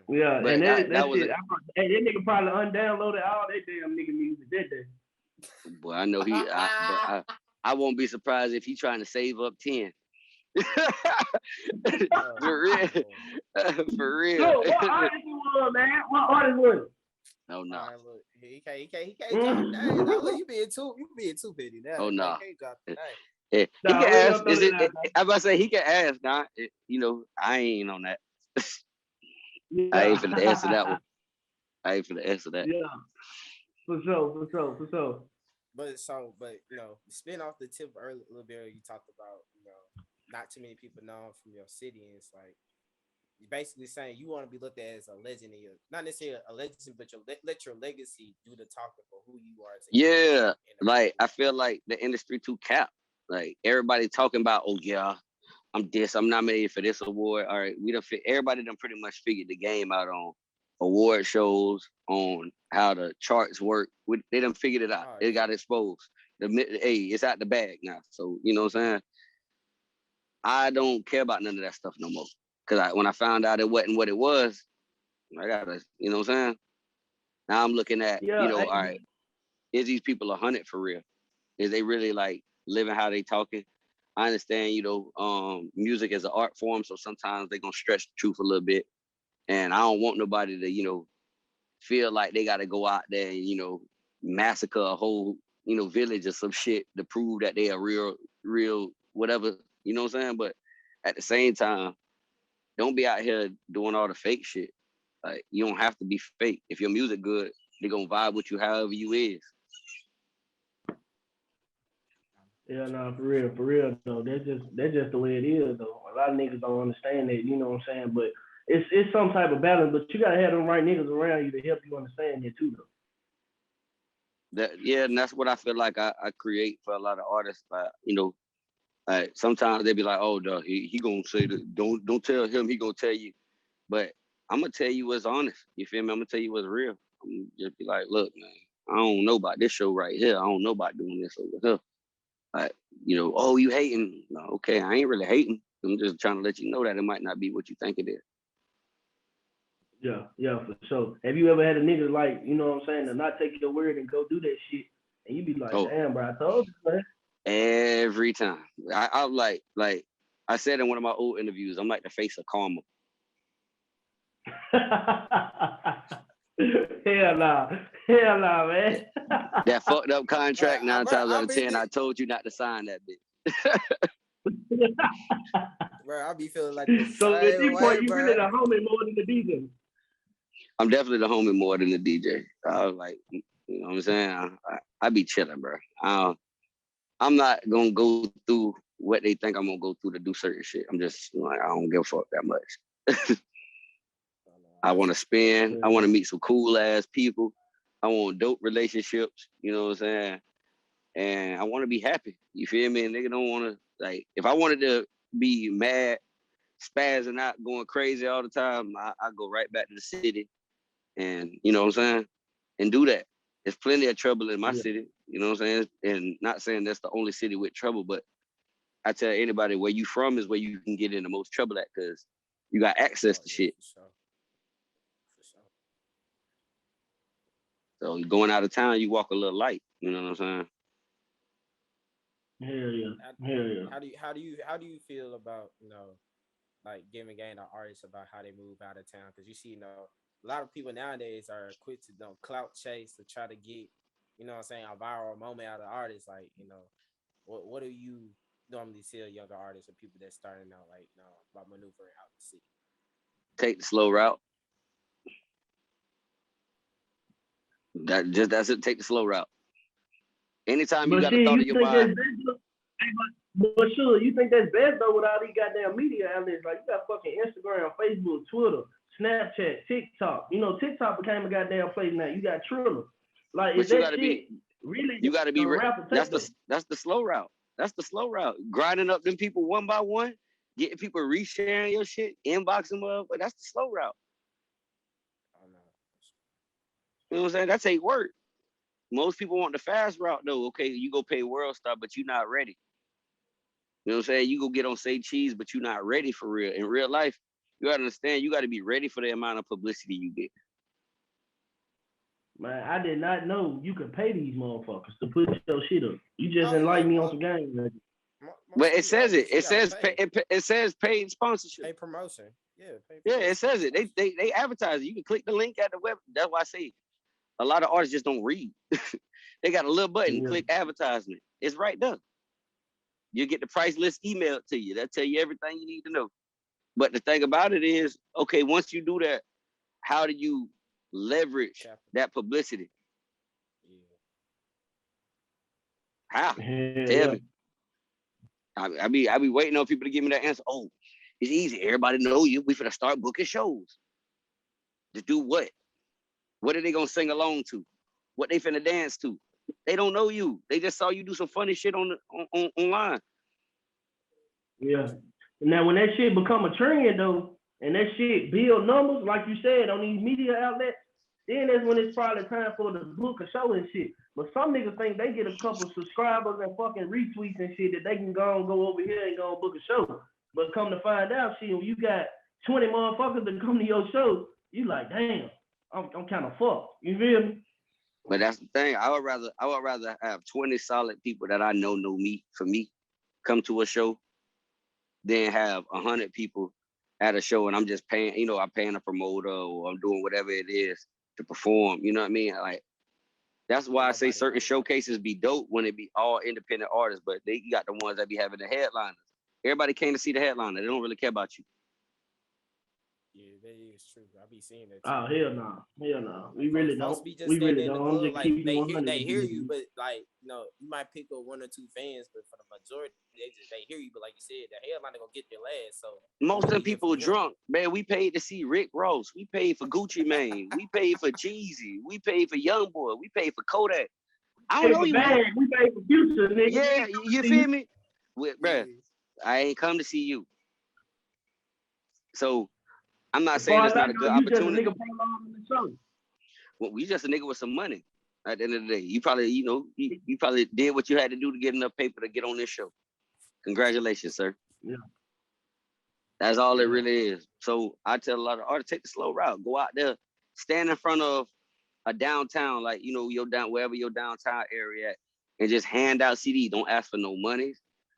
Yeah, but and that nigga probably undownloaded all that damn nigga music that day. Boy, I know I won't be surprised if he trying to save up 10. For real. For real. So, what artist you was, man? What artist was? Oh no. Look, he can't drop the name. Look, you being too petty now. Oh no. He can't drop the name. Yeah, he can ask. I'm about to say he can ask. Nah, you know, I ain't on that. I ain't finna answer that one. Yeah, for sure. But you know, spin off the tip a little bit. You talked about, you know, not too many people know from your city, and it's like you're basically saying you want to be looked at as a legend, not necessarily a legend, but let your legacy do the talking for who you are. Yeah, like I feel like the industry too capped. Like everybody talking about, oh yeah, I'm nominated for this award. All right, everybody done pretty much figured the game out award shows, on how the charts work. They done figured it out. It got exposed. Hey, it's out the bag now. So, you know what I'm saying? I don't care about none of that stuff no more. Because when I found out it wasn't what it was, I gotta, you know what I'm saying? Now I'm looking at, all right, is these people 100 for real? Is they really like living how they talking? I understand, music is an art form, so sometimes they're gonna stretch the truth a little bit. And I don't want nobody to, feel like they gotta go out there and, massacre a whole, village or some shit to prove that they are real, whatever, you know what I'm saying? But at the same time, don't be out here doing all the fake shit. Like, you don't have to be fake. If your music good, they're gonna vibe with you however you is. Yeah, no, for real though. That's just the way it is though. A lot of niggas don't understand that, you know what I'm saying? But it's some type of balance, but you gotta have them right niggas around you to help you understand it too though. And that's what I feel like I create for a lot of artists. Like sometimes they be like, oh, duh, he gonna say that, don't tell him, he gonna tell you. But I'm gonna tell you what's honest. You feel me? I'm gonna tell you what's real. I'm gonna just be like, look, man, I don't know about this show right here. I don't know about doing this over here. Like, oh, you hating? No, okay, I ain't really hating. I'm just trying to let you know that it might not be what you think it is. Yeah, for sure. Have you ever had a nigga like, you know what I'm saying, to not take your word and go do that shit, and you be like, damn, bro, I told you, man. Every time. I like I said in one of my old interviews, I'm like the face of karma. Hell nah, man. That fucked up contract, 9 times out of 10, I told you not to sign that bitch. Bro, I be feeling like so at this point, you really the homie more than the DJ. I'm definitely the homie more than the DJ. I was like, you know what I'm saying? I be chilling, bro. I'm not gonna go through what they think I'm gonna go through to do certain shit. I'm just like, I don't give a fuck that much. I want to spin. I want to meet some cool ass people. I want dope relationships. You know what I'm saying? And I want to be happy. You feel me? And nigga don't want to, like, if I wanted to be mad, spazzing out, going crazy all the time, I go right back to the city and, you know what I'm saying? And do that. There's plenty of trouble in my city. You know what I'm saying? And not saying that's the only city with trouble, but I tell anybody where you from is where you can get in the most trouble at, because you got access to shit. So going out of town, you walk a little light. You know what I'm saying? Hell yeah. How do you feel about, like giving game to artists about how they move out of town? Because you see, a lot of people nowadays are quick to clout chase to try to get, you know what I'm saying, a viral moment out of artists. Like, what do you normally tell younger artists or people that's starting out, like, about maneuvering out the city? Take the slow route. That's it. Take the slow route. Anytime you got a thought in your mind. But sure, you think that's best though with all these goddamn media outlets? Like, you got fucking Instagram, Facebook, Twitter, Snapchat, TikTok. TikTok became a goddamn place now. You got Triller. Like, but is that shit really? You gotta be that's the slow route. That's the slow route. Grinding up them people one by one, getting people resharing your shit, inboxing them up. But that's the slow route. You know what I'm saying? That take work. Most people want the fast route though. Okay, you go pay World Star, but you're not ready. You know what I'm saying? You go get on Say Cheese, but you're not ready for real. In real life, you gotta understand, you gotta be ready for the amount of publicity you get. Man, I did not know you could pay these motherfuckers to put your shit up. You just enlightened me on some game. But it says it. It says paid sponsorship. Paid promotion. Yeah, it says it. They advertise it. You can click the link at the web. That's why I say a lot of artists just don't read. They got a little button, click advertisement. It's right there. You get the price list emailed to you. That'll tell you everything you need to know. But the thing about it is, okay, once you do that, how do you leverage that publicity? How? Tell me. I be waiting on people to give me that answer. Oh, it's easy. Everybody know you. We finna start booking shows. To do what? What are they gonna sing along to? What they finna dance to? They don't know you. They just saw you do some funny shit online. Yeah. Now, when that shit become a trend, though, and that shit build numbers, like you said, on these media outlets, then that's when it's probably time for the book a show and shit. But some niggas think they get a couple subscribers and fucking retweets and shit that they can go over here and go and book a show. But come to find out, shit, when you got 20 motherfuckers that come to your show, you like, damn, I'm kind of fucked. You feel me? But that's the thing. I would rather have 20 solid people that I know me for me come to a show than have 100 people at a show and I'm just paying, you know, I'm paying a promoter or I'm doing whatever it is to perform. You know what I mean? Like, that's why I say certain showcases be dope when it be all independent artists, but you got the ones that be having the headliners. Everybody came to see the headliner. They don't really care about you. Yeah, that is true. I be seeing that too. Oh, hell no. Hell no. We really don't. Be just We really in the don't. club, I'm just like, keeping they hear you, but like, you know, you might pick up 1 or 2 fans, but for the majority, they hear you. But like you said, the headliner gonna get their last. So most of them people are drunk, man. We paid to see Rick Ross. We paid for Gucci Mane. We paid for Jeezy. We paid for YoungBoy. We paid for Kodak. I don't know you. We paid for Future, nigga. Yeah, you feel me? Bruh, I ain't come to see you. So I'm not saying it's not a good opportunity. Well, we just a nigga with some money. At the end of the day, you probably, you know, you probably did what you had to do to get enough paper to get on this show. Congratulations, sir. Yeah. That's all it really is. So I tell a lot of artists, take the slow route. Go out there, stand in front of a downtown, like, you know, wherever your downtown area at, and just hand out CDs. Don't ask for no money.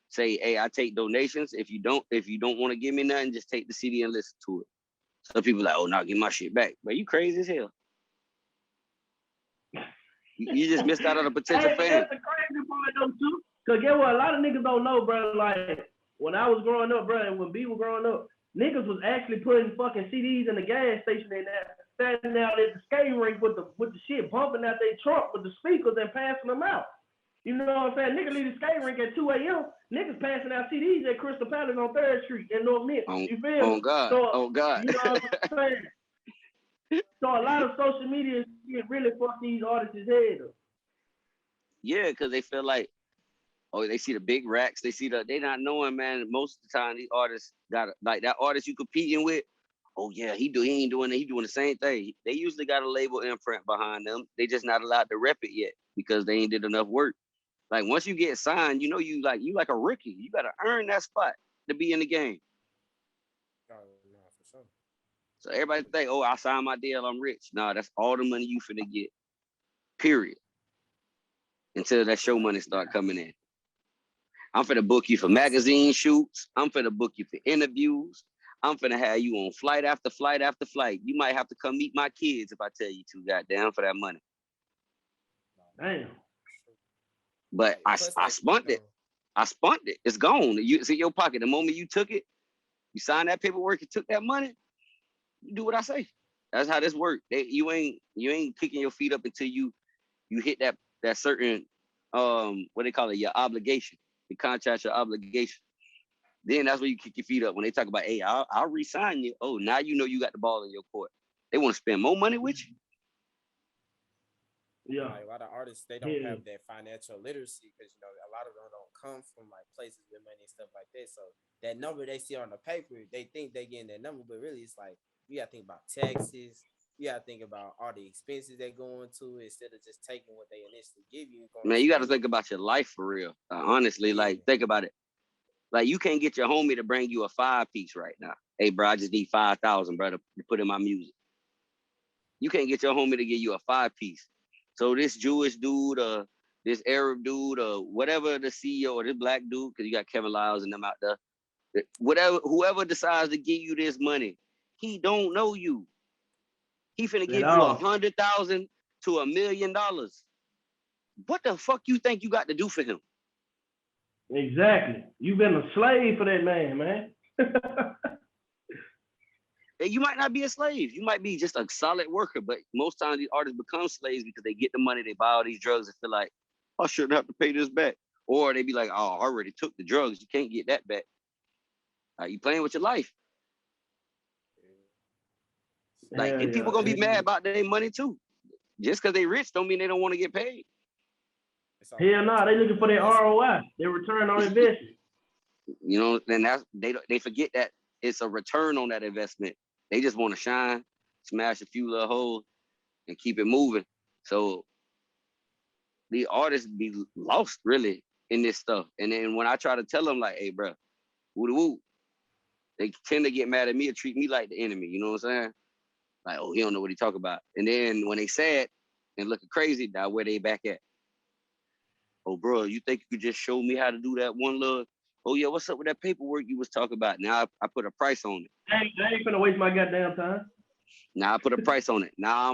Say, hey, I take donations. If you don't want to give me nothing, just take the CD and listen to it. Some people like, oh, no, give my shit back. But you crazy as hell. You just missed out on a potential fan. That's the crazy part though too. Cause get what, a lot of niggas don't know, bro. Like when I was growing up, bro, and when B was growing up, niggas was actually putting fucking CDs in the gas station and standing out at the skating rink with the shit bumping out their trunk with the speakers and passing them out. You know what I'm saying? Niggas leave the skating rink at 2 a.m. Niggas passing out CDs at Crystal Palace on 3rd Street in North Mid. You feel me? Oh God. So, oh God. You know what I'm saying? So a lot of social media shit really fuck these artists' head up. Yeah, because they feel like, oh, they see the big racks. They not knowing, man, most of the time these artists got, like that artist you competing with, oh yeah, he ain't doing it. He doing the same thing. They usually got a label imprint behind them. They just not allowed to rep it yet because they ain't did enough work. Like once you get signed, you know, you like a rookie. You got to earn that spot to be in the game. Oh, no, for sure. So everybody think, oh, I signed my deal, I'm rich. Nah, that's all the money you finna get. Period. Until that show money start coming in. I'm finna book you for magazine shoots. I'm finna book you for interviews. I'm finna have you on flight after flight after flight. You might have to come meet my kids if I tell you to, goddamn, for that money. Damn. But I spunked it. I spunked it. It's gone. It's in your pocket. The moment you took it, you signed that paperwork, you took that money, you do what I say. That's how this works. You ain't kicking your feet up until you hit that certain what they call it, your obligation. You contract your obligation. Then that's where you kick your feet up when they talk about, hey, I'll re-sign you. Oh, now you know you got the ball in your court. They want to spend more money with you. Yeah. Like, a lot of artists, they don't have that financial literacy because, you know, a lot of them don't come from like places with money and stuff like that. So that number they see on the paper, they think they getting that number, but really it's like you gotta think about taxes. You gotta think about all the expenses that go into it instead of just taking what they initially give you. Man, you gotta think about your life for real. Honestly, like think about it. Like you can't get your homie to bring you a 5-piece right now. Hey, bro, I just need 5,000, bro, to put in my music. You can't get your homie to give you a 5-piece. So this Jewish dude, this Arab dude, whatever the CEO or this black dude, because you got Kevin Lyles and them out there, whoever decides to give you this money, he don't know you. He finna give you $100,000 to $1 million. What the fuck you think you got to do for him? Exactly. You've been a slave for that man. You might not be a slave. You might be just a solid worker, but most times these artists become slaves because they get the money, they buy all these drugs and feel like, I shouldn't have to pay this back. Or they be like, oh, I already took the drugs. You can't get that back. You playing with your life. Like, and people gonna be mad about their money too. Just because they rich don't mean they don't want to get paid. Hell no, they looking for their ROI, their return on investment. You know, then they forget that it's a return on that investment. They just want to shine, smash a few little holes, and keep it moving. So the artists be lost really in this stuff. And then when I try to tell them like, hey, bro, woo, they tend to get mad at me or treat me like the enemy. You know what I'm saying? Like, oh, he don't know what he talk about. And then when they sad and looking crazy, now where they back at? Oh, bro, you think you could just show me how to do that one little? Oh yeah, what's up with that paperwork you was talking about? Now I put a price on it. I ain't finna waste my goddamn time. Now I put a price on it. Now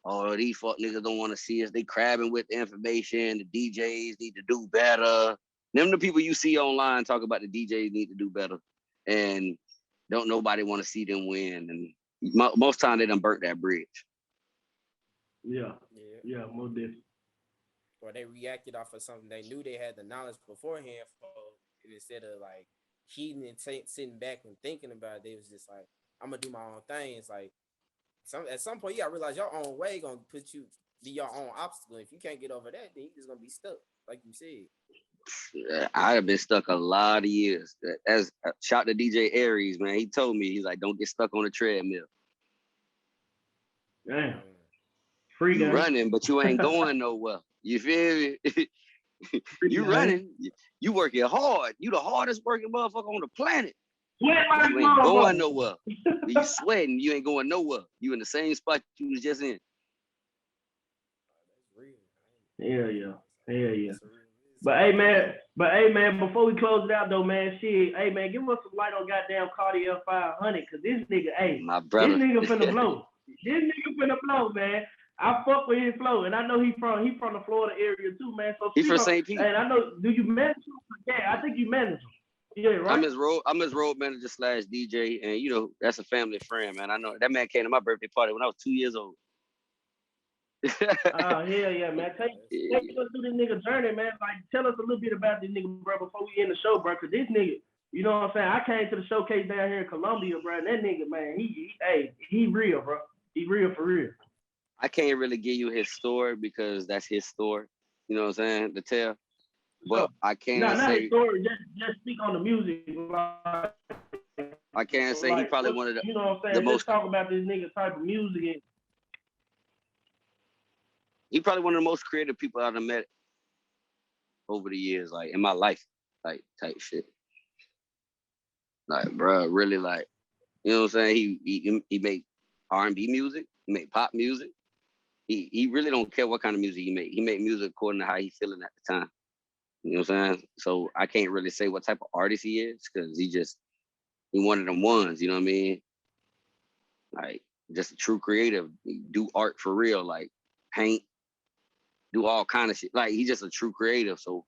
oh, these fuck niggas don't want to see us. They crabbing with the information. The DJs need to do better. Them the people you see online talk about the DJs need to do better. And don't nobody want to see them win. And most time they done burnt that bridge. Yeah, most definitely. Or they reacted off of something they knew they had the knowledge beforehand for, instead of like heeding and sitting back and thinking about it. They was just like, I'm gonna do my own thing. It's like at some point you gotta realize your own way gonna be your own obstacle. If you can't get over that, then you just gonna be stuck, like you said. I have been stuck a lot of years. As shout to DJ Aries, man. He told me, he's like, don't get stuck on the treadmill. Damn. Free You guy. running, but you ain't going nowhere. You feel me? You running, you working hard. You the hardest working motherfucker on the planet. Sweat like you ain't going nowhere. You sweating, you ain't going nowhere. You in the same spot you was just in. Hell yeah. But hey man, before we close it out though, man, shit, hey man, give us some light on goddamn Cartier 500, cause this nigga, hey, my brother, this nigga finna blow. This nigga finna blow, man. I fuck with his flow, and I know he from the Florida area too, man. So he from St. Pete. And I know, do you manage him? Yeah, I think you manage him. Yeah, right. I'm his road manager / DJ, and you know that's a family friend, man. I know that man came to my birthday party when I was 2 years old. Hell yeah, man. Take us through this nigga journey, man. Like, tell us a little bit about this nigga, bro, before we end the show, bro. Cause this nigga, you know what I'm saying? I came to the showcase down here in Columbia, bro. And that nigga, man, he real, bro. He real for real. I can't really give you his story because that's his story. You know what I'm saying? To tell. But I can not say his story, just speak on the music. I can say he probably one of the, you know what I'm saying? Just talk about this nigga type of music. And he probably one of the most creative people I've met over the years, like in my life, like type shit. Like, bro, really, like, you know what I'm saying? He make R&B music, he make pop music. He really don't care what kind of music he make. He make music according to how he feeling at the time. You know what I'm saying? So I can't really say what type of artist he is because he one of them ones, you know what I mean? Like, just a true creative. He do art for real, like paint, do all kind of shit. Like, he's just a true creative. So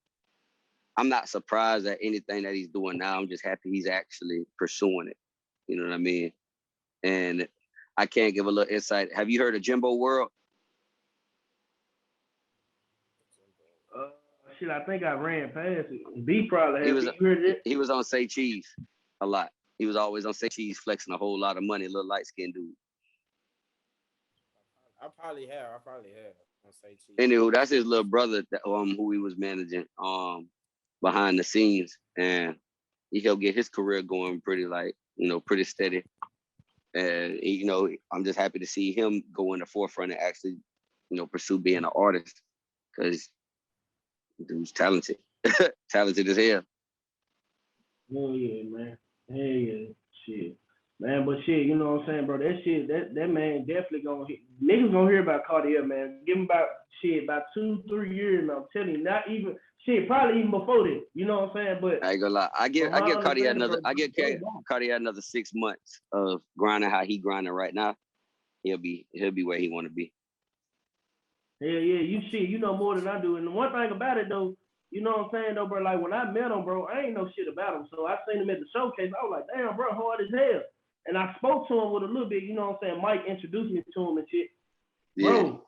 I'm not surprised at anything that he's doing now. I'm just happy he's actually pursuing it. You know what I mean? And I can't give a little insight. Have you heard of Jimbo World? Shit, I think I ran past it. B probably has. Heard it? He was on Say Cheese a lot. He was always on Say Cheese flexing a whole lot of money, little light-skinned dude. I probably have on Say Cheese. Anywho, that's his little brother who he was managing behind the scenes. And he helped get his career going pretty pretty steady. And I'm just happy to see him go in the forefront and actually, pursue being an artist. Because dude's talented. Talented as hell. Hell yeah, man. Hell yeah. Shit. Man, but shit, you know what I'm saying, bro? That shit, that man definitely niggas gonna hear about Cartier, man. Give him about 2-3 years, man. I'm telling you, not even probably even before that. You know what I'm saying? But I ain't gonna lie. I give Cartier another 6 months of grinding how he grinding right now. He'll be where he wanna be. Hell yeah, you know more than I do. And the one thing about it though, you know what I'm saying though, bro, like when I met him, bro, I ain't know shit about him. So I seen him at the showcase. I was like, damn, bro, hard as hell. And I spoke to him with a little bit, you know what I'm saying? Mike introduced me to him and shit. Yeah. Bro,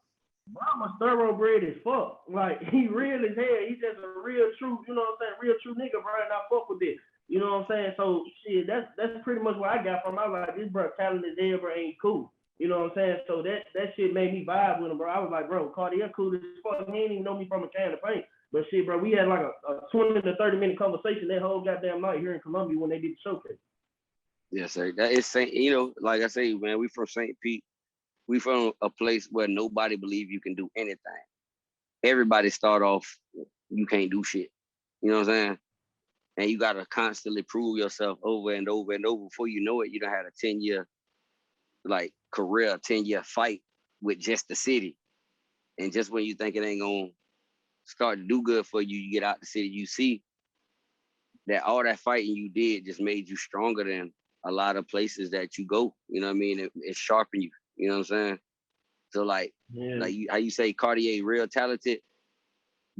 I'm a thoroughbred as fuck. Like, he real as hell. He's just a real true, you know what I'm saying? Real true nigga, bro, and I fuck with it. You know what I'm saying? So shit, that's pretty much what I got from him. I was like, this bro talented as hell, bro, ain't cool. You know what I'm saying? So that shit made me vibe with him, bro. I was like, bro, Cartier cool as fuck. He ain't even know me from a can of paint. But shit, bro, we had like a 20 to 30 minute conversation that whole goddamn night here in Columbia when they did the showcase. Yes, sir. That is Saint. You know, like I say, man, we from St. Pete. We from a place where nobody believe you can do anything. Everybody start off, you can't do shit. You know what I'm saying? And you gotta constantly prove yourself over and over and over. Before you know it, you done had a 10-year like career, 10-year fight with just the city. And just when you think it ain't gonna start to do good for you, you get out the city, you see that all that fighting you did just made you stronger than a lot of places that you go. You know what I mean? It sharpened you. You know what I'm saying? So like how you say Cartier real talented.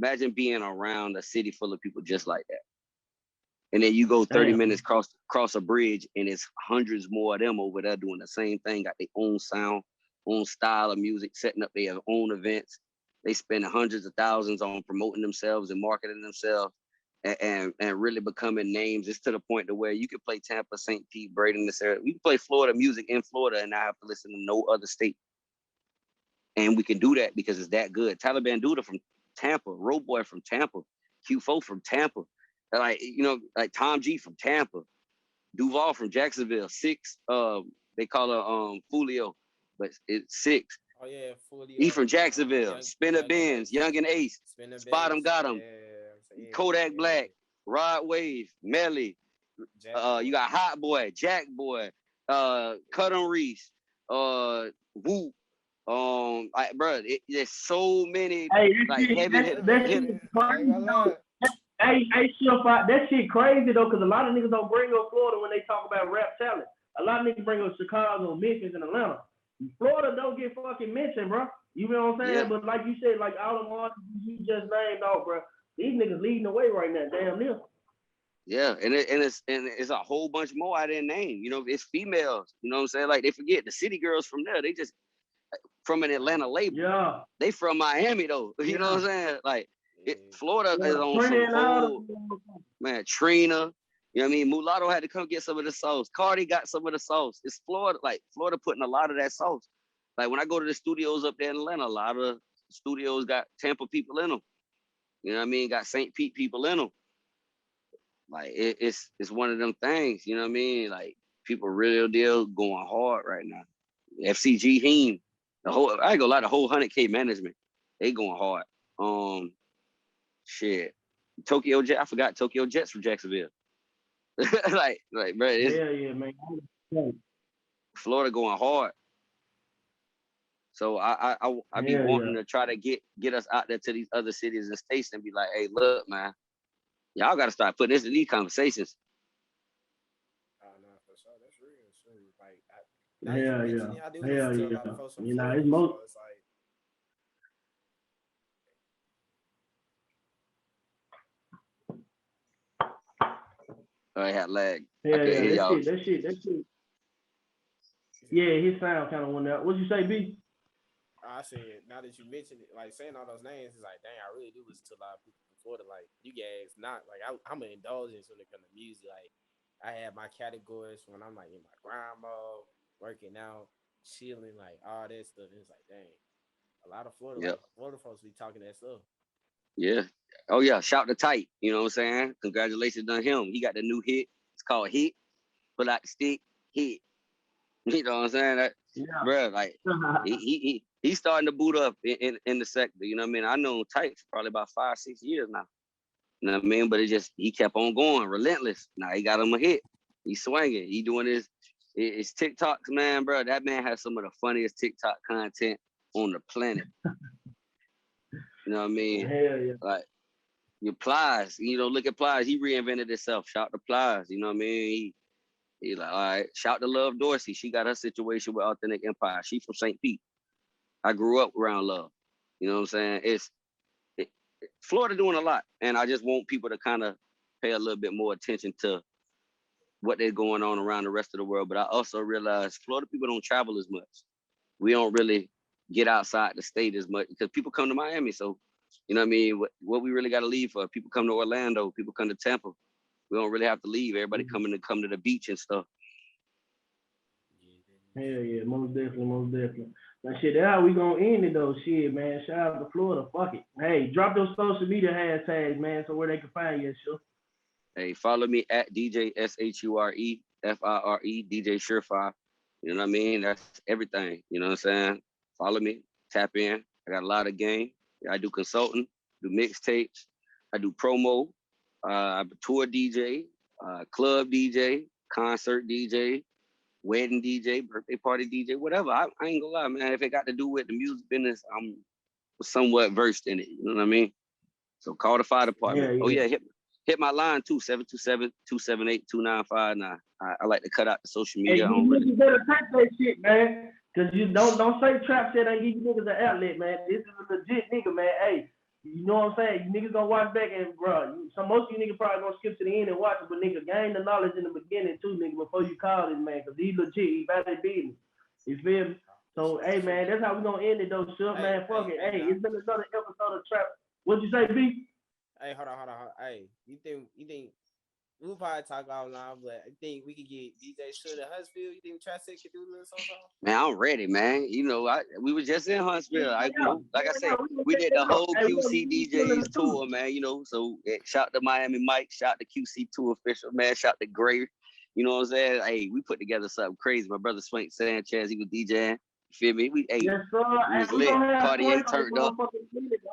Imagine being around a city full of people just like that. And then you go 30 minutes cross a bridge and it's hundreds more of them over there doing the same thing, got their own sound, own style of music, setting up their own events. They spend hundreds of thousands on promoting themselves and marketing themselves and really becoming names. It's to the point to where you can play Tampa, St. Pete, Braden, this area. You can play Florida music in Florida and not have to listen to no other state. And we can do that because it's that good. Taliban Duda from Tampa, Road Boy from Tampa, Q4 from Tampa, like like Tom G from Tampa, Duval from Jacksonville, Six, they call her Fulio, but it's Six. Oh yeah, Fulio. He from Jacksonville, Spinner Benz, Young and Ace, Spot 'em Got 'em, Kodak Black, Rod Wave, Melly, you got Hot Boy, Jack Boy, Cut 'em Reese, Whoop. Like, bro, there's so many like heavy hitters. Hey, Shurfire, that shit crazy though, because a lot of niggas don't bring up Florida when they talk about rap talent. A lot of niggas bring up Chicago, Memphis, and Atlanta. Florida don't get fucking mentioned, bro. You know what I'm saying? Yeah. But like you said, like all them artists you just named off, bro. These niggas leading the way right now, damn near. Yeah, and it's a whole bunch more I didn't name. You know, it's females. You know what I'm saying? Like they forget the city girls from there. They just from an Atlanta label. Yeah. They from Miami though. You know what I'm saying? Like Florida is on some whole man, Trina. You know what I mean? Mulatto had to come get some of the sauce. Cardi got some of the sauce. It's Florida, like Florida putting a lot of that sauce. Like when I go to the studios up there in Atlanta, a lot of studios got Tampa people in them. You know what I mean? Got St. Pete people in them. Like it's one of them things. You know what I mean? Like people real deal going hard right now. FCG Heem, I ain't gonna lie, the whole 100K management, they going hard. Shit, Tokyo Jet, I forgot Tokyo Jets from Jacksonville. like, bro, yeah, man. Florida going hard. So I be wanting to try to get us out there to these other cities and states and be like, hey, look, man, y'all got to start putting this in these conversations. Oh no, for sure, that's real. Sure. Like, I do listen to a lot of folks from Florida, it's most. So it's like. I had lag. That shit. Yeah, his sound kind of went out. What'd you say, B? I said, now that you mentioned it, like saying all those names, it's like, dang, I really do listen to a lot of people from Florida. Like, you guys, not like I'm an indulgence when it comes to music. Like, I have my categories when I'm like in my grind mode, working out, chilling, like all that stuff. And it's like, dang, a lot of Florida, Florida folks be talking that stuff. Yeah. Oh yeah, shout to Tight. You know what I'm saying? Congratulations on him. He got the new hit. It's called Hit. Pull out the stick, hit. You know what I'm saying? Bro, like he's starting to boot up in the sector. You know what I mean? I know Tight for probably about 5-6 years now. You know what I mean? But he kept on going, relentless. Now he got him a hit. He's swinging. He doing his TikToks, man, bro. That man has some of the funniest TikTok content on the planet. You know what I mean? Hell yeah. Like your Plies, look at Plies. He reinvented himself. Shout to Plies. You know what I mean? He like, all right. Shout to Love Dorsey. She got her situation with Authentic Empire. She from St. Pete. I grew up around Love. You know what I'm saying? Florida doing a lot, and I just want people to kind of pay a little bit more attention to what they're going on around the rest of the world. But I also realize Florida people don't travel as much. We don't really get outside the state as much because people come to Miami. So, you know what I mean? What we really got to leave for? People come to Orlando. People come to Tampa. We don't really have to leave. Everybody come to the beach and stuff. Hell yeah, most definitely. Now shit, that's how we gonna end it though. Shit, man. Shout out to Florida. Fuck it. Hey, drop those social media hashtags, man, so where they can find you, sure. Hey, follow me at DJ SHURE Fire, DJ Shurfire. You know what I mean? That's everything. You know what I'm saying? Follow me, tap in. I got a lot of game. I do consulting, do mixtapes, I do promo, I'm a tour DJ, club DJ, concert DJ, wedding DJ, birthday party DJ, whatever. I ain't gonna lie, man. If it got to do with the music business, I'm somewhat versed in it. You know what I mean? So call the fire department. Yeah. Oh yeah, hit my line too, 727-278-2959. I like to cut out the social media. Hey, you better take that shit, man. Cause you don't say TrapSet ain't give you niggas an outlet, man. This is a legit nigga, man. Hey, you know what I'm saying? You niggas gonna watch back and most of you niggas probably gonna skip to the end and watch it, but nigga gain the knowledge in the beginning too, nigga, before you call this man, cause he legit, he about that business. You feel me? So hey man, that's how we gonna end it though, Shurf, man. Fuck it. Hey, it's been another episode of Trap. What'd you say, B? Hey, hold on. Hey, you think we'll probably talk offline, but I think we could get DJ Shur to Huntsville. You think TrapSet could do a little something? Man, I'm ready, man. You know, we were just in Huntsville. Like I said, we did the whole QC DJs tour, man. You know, so shout to Miami Mike, shout to QC tour official, man. Shout to Gray. You know what I'm saying? Hey, we put together something crazy. My brother Swank Sanchez, he was DJing. You feel me? We was lit. Cartier turned up.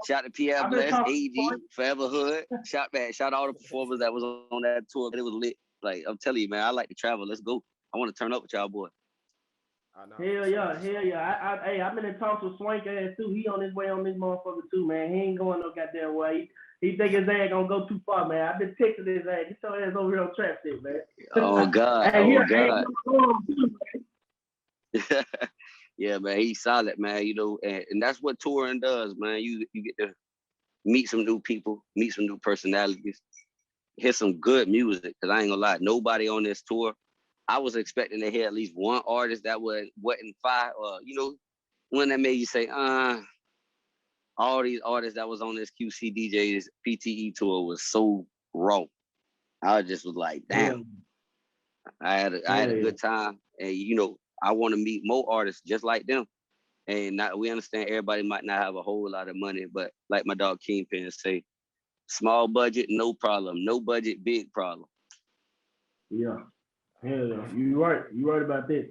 Shout to Pierre Bless, AG, Forever Hood. Shout all the performers that was on that tour. It was lit. Like, I'm telling you, man, I like to travel. Let's go. I want to turn up with y'all, boy. Hell yeah. I've been in talks with Swank ass too. He on his way on this motherfucker too, man. He ain't going no goddamn way. He think his ass gonna go too far, man. I've been texting his ass. Get your ass over here on TrapSet, man. Oh God. Hey, God. Yeah, man, he's solid, man. You know, and that's what touring does, man. You get to meet some new people, meet some new personalities, hear some good music. Cause I ain't gonna lie, nobody on this tour. I was expecting to hear at least one artist that wasn't fire, or you know, one that made you say, all these artists that was on this QC DJ's PTE tour was so raw. I just was like, damn. I had a good time, and you know, I want to meet more artists just like them. And we understand everybody might not have a whole lot of money, but like my dog Kingpin say, small budget, no problem. No budget, big problem. Yeah. Hell yeah. You right about this.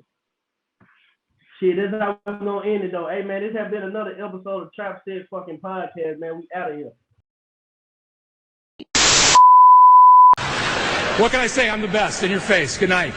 Shit, that's how we're gonna end it though. Hey man, this has been another episode of TrapSet fucking podcast, man. We out of here. What can I say? I'm the best. In your face. Good night.